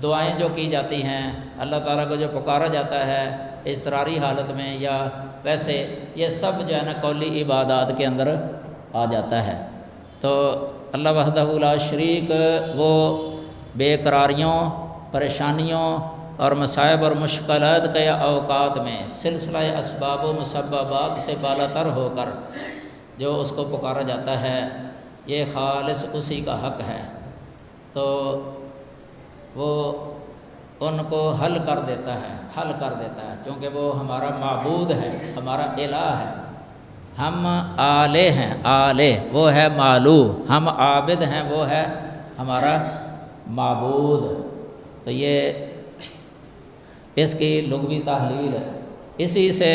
دعائیں جو کی جاتی ہیں، اللہ تعالیٰ کو جو پکارا جاتا ہے اضطراری حالت میں یا ویسے، یہ سب جو ہے نا قولی عبادات کے اندر آ جاتا ہے۔ تو اللہ وحدہ لا شریک وہ بے قراریوں، پریشانیوں اور مصائب اور مشکلات کے اوقات میں سلسلہ اسباب و مسببات سے بالا تر ہو کر جو اس کو پکارا جاتا ہے یہ خالص اسی کا حق ہے، تو وہ ان کو حل کر دیتا ہے چونکہ وہ ہمارا معبود ہے، ہمارا الہ ہے۔ ہم آلے ہیں، آلے وہ ہے مالو، ہم عابد ہیں وہ ہے ہمارا معبود۔ تو یہ اس کی لغوی تحلیل ہے۔ اسی سے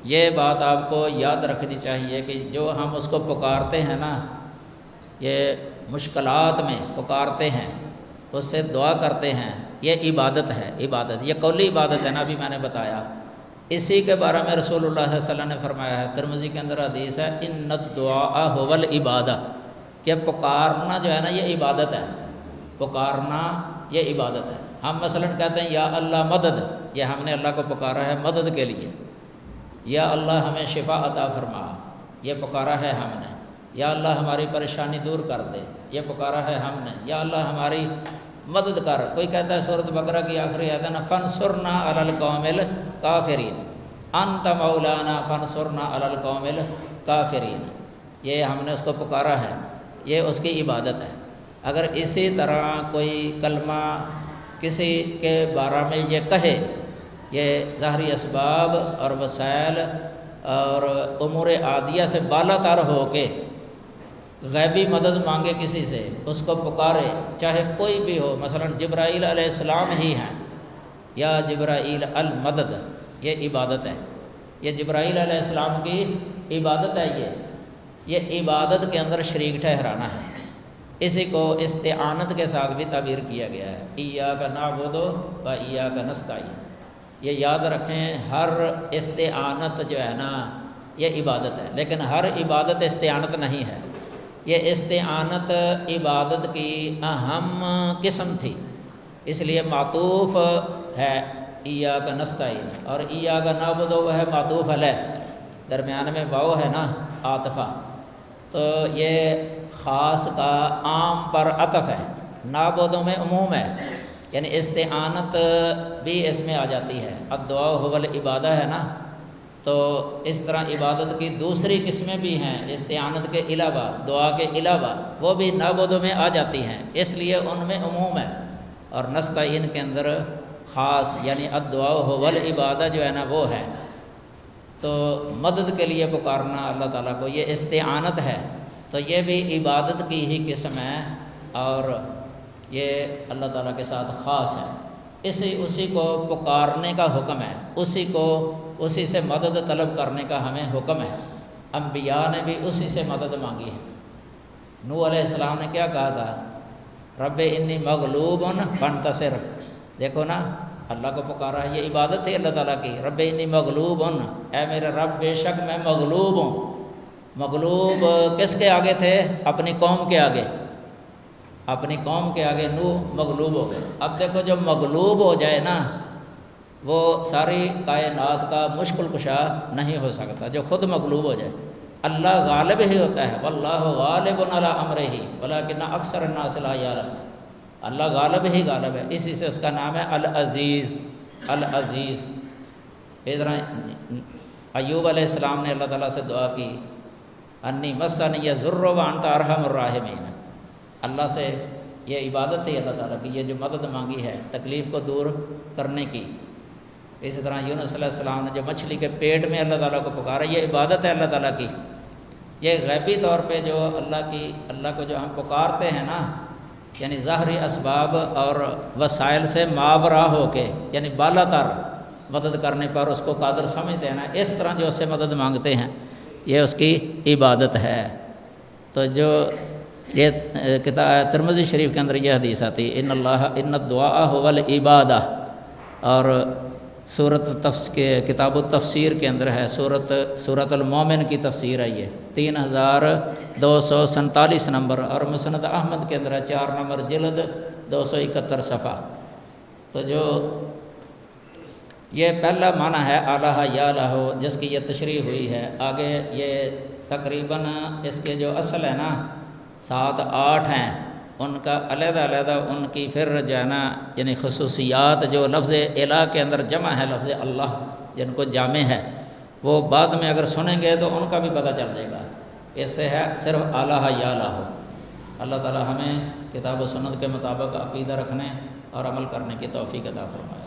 یہ بات آپ کو یاد رکھنی چاہیے کہ جو ہم اس کو پکارتے ہیں نا، یہ مشکلات میں پکارتے ہیں، اس سے دعا کرتے ہیں، یہ عبادت ہے۔ عبادت یہ قولی عبادت ہے نا، ابھی میں نے بتایا۔ اسی کے بارے میں رسول اللہ صلی اللہ علیہ وسلم نے فرمایا ہے، ترمذی کے اندر حدیث ہے، ان الدعاء هو العبادہ، کہ پکارنا جو ہے نا یہ عبادت ہے، پکارنا یہ عبادت ہے۔ ہم مثلا کہتے ہیں یا اللہ مدد، یہ ہم نے اللہ کو پکارا ہے مدد کے لیے۔ یا اللہ ہمیں شفا عطا فرما، یہ پکارا ہے ہم نے۔ یا اللہ ہماری پریشانی دور کر دے، یہ پکارا ہے ہم نے۔ یا اللہ ہماری مدد کر۔ کوئی کہتا ہے سورۃ بقرہ کی آخری آیت ہے نا، فانصرنا علی القوم الکافرین، انت مولانا فانصرنا علی القوم الکافرین۔ یہ ہم نے اس کو پکارا ہے، یہ اس کی عبادت ہے۔ اگر اسی طرح کوئی کلمہ کسی کے بارے میں یہ کہے، یہ ظاہری اسباب اور وسائل اور امور عادیہ سے بالا تر ہو کے غیبی مدد مانگے کسی سے، اس کو پکارے، چاہے کوئی بھی ہو، مثلا جبرائیل علیہ السلام ہی ہیں، یا جبرائیل المدد، یہ عبادت ہے۔ یہ جبرائیل علیہ السلام کی عبادت ہے، یہ عبادت کے اندر شریک ٹھہرانا ہے۔ اسی کو استعانت کے ساتھ بھی تعبیر کیا گیا ہے، ایاک نعبد و ایاک نستعین۔ یہ یاد رکھیں، ہر استعانت جو ہے نا یہ عبادت ہے، لیکن ہر عبادت استعانت نہیں ہے۔ یہ استعانت عبادت کی اہم قسم تھی، اس لیے معطوف ہے ایاک نستعین، اور ایاک نعبد وہ ہے معطوف علیہ، درمیان میں واو ہے نا عاطفہ، تو یہ خاص کا عام پر عطف ہے، نعبدوں میں عموم ہے، یعنی استعانت بھی اس میں آ جاتی ہے، الدعاء هو العبادہ ہے نا، تو اس طرح عبادت کی دوسری قسمیں بھی ہیں استعانت کے علاوہ، دعا کے علاوہ، وہ بھی نعبدوں میں آ جاتی ہیں، اس لیے ان میں عموم ہے، اور نستعین کے اندر خاص، یعنی الدعاء هو العبادہ جو ہے نا وہ ہے، تو مدد کے لیے پکارنا اللہ تعالیٰ کو یہ استعانت ہے، تو یہ بھی عبادت کی ہی قسم ہے، اور یہ اللہ تعالیٰ کے ساتھ خاص ہے، اسی کو پکارنے کا حکم ہے، اسی سے مدد طلب کرنے کا ہمیں حکم ہے، انبیاء نے بھی اسی سے مدد مانگی ہے۔ نوح علیہ السلام نے کیا کہا تھا؟ رب انی مغلوب فانتصر، دیکھو نا اللہ کو پکارا ہے، یہ عبادت تھی اللہ تعالیٰ کی، رب انی مغلوب، اے میرے رب بے شک میں مغلوب ہوں۔ مغلوب کس کے آگے تھے؟ اپنی قوم کے آگے، اپنی قوم کے آگے نوح مغلوب ہو گئے۔ اب دیکھو جو مغلوب ہو جائے نا وہ ساری کائنات کا مشکل کشا نہیں ہو سکتا، جو خود مغلوب ہو جائے۔ اللہ غالب ہی ہوتا ہے، واللہ غالب علی امرہ ولکن اکثر الناس لا یعلمون، اللہ غالب ہی غالب ہے، اسی سے اس کا نام ہے العزیز۔ العزیز اس طرح ایوب علیہ السلام نے اللہ تعالیٰ سے دعا کی، انی مسنی الضر وانت ارحم الراحمین، اللہ سے یہ عبادت ہے اللہ تعالیٰ کی، یہ جو مدد مانگی ہے تکلیف کو دور کرنے کی۔ اسی طرح یونس علیہ السلام نے جو مچھلی کے پیٹ میں اللہ تعالیٰ کو پکارا، یہ عبادت ہے اللہ تعالیٰ کی۔ یہ غیبی طور پہ جو اللہ کو جو ہم پکارتے ہیں نا، یعنی ظاہری اسباب اور وسائل سے ماورا ہو کے، یعنی بالا تر مدد کرنے پر اس کو قادر سمجھتے ہیں نا، اس طرح جو اس سے مدد مانگتے ہیں یہ اس کی عبادت ہے۔ تو جو یہ کتاب ترمذی شریف کے اندر یہ حدیث آتی ہے، ان الدعاء هو العبادہ، اور کتاب التفسیر کے اندر ہے، سورۃ المومن کی تفسیر ہے، یہ 3247 نمبر، اور مسند احمد کے اندر ہے 4 نمبر جلد 271 صفحہ۔ تو جو یہ پہلا معنی ہے الہ یا الہ، جس کی یہ تشریح ہوئی ہے، آگے یہ تقریباً اس کے جو اصل ہے نا 7-8 ہیں، ان کا علیحدہ علیحدہ ان کی پھر جو ہے نا یعنی خصوصیات جو لفظ الہ کے اندر جمع ہے، لفظ اللہ جن کو جامع ہے، وہ بعد میں اگر سنیں گے تو ان کا بھی پتہ چل جائے گا۔ اس سے ہے صرف الہ یا الہ۔ اللہ تعالی ہمیں کتاب و سنت کے مطابق عقیدہ رکھنے اور عمل کرنے کی توفیق عطا فرمائے۔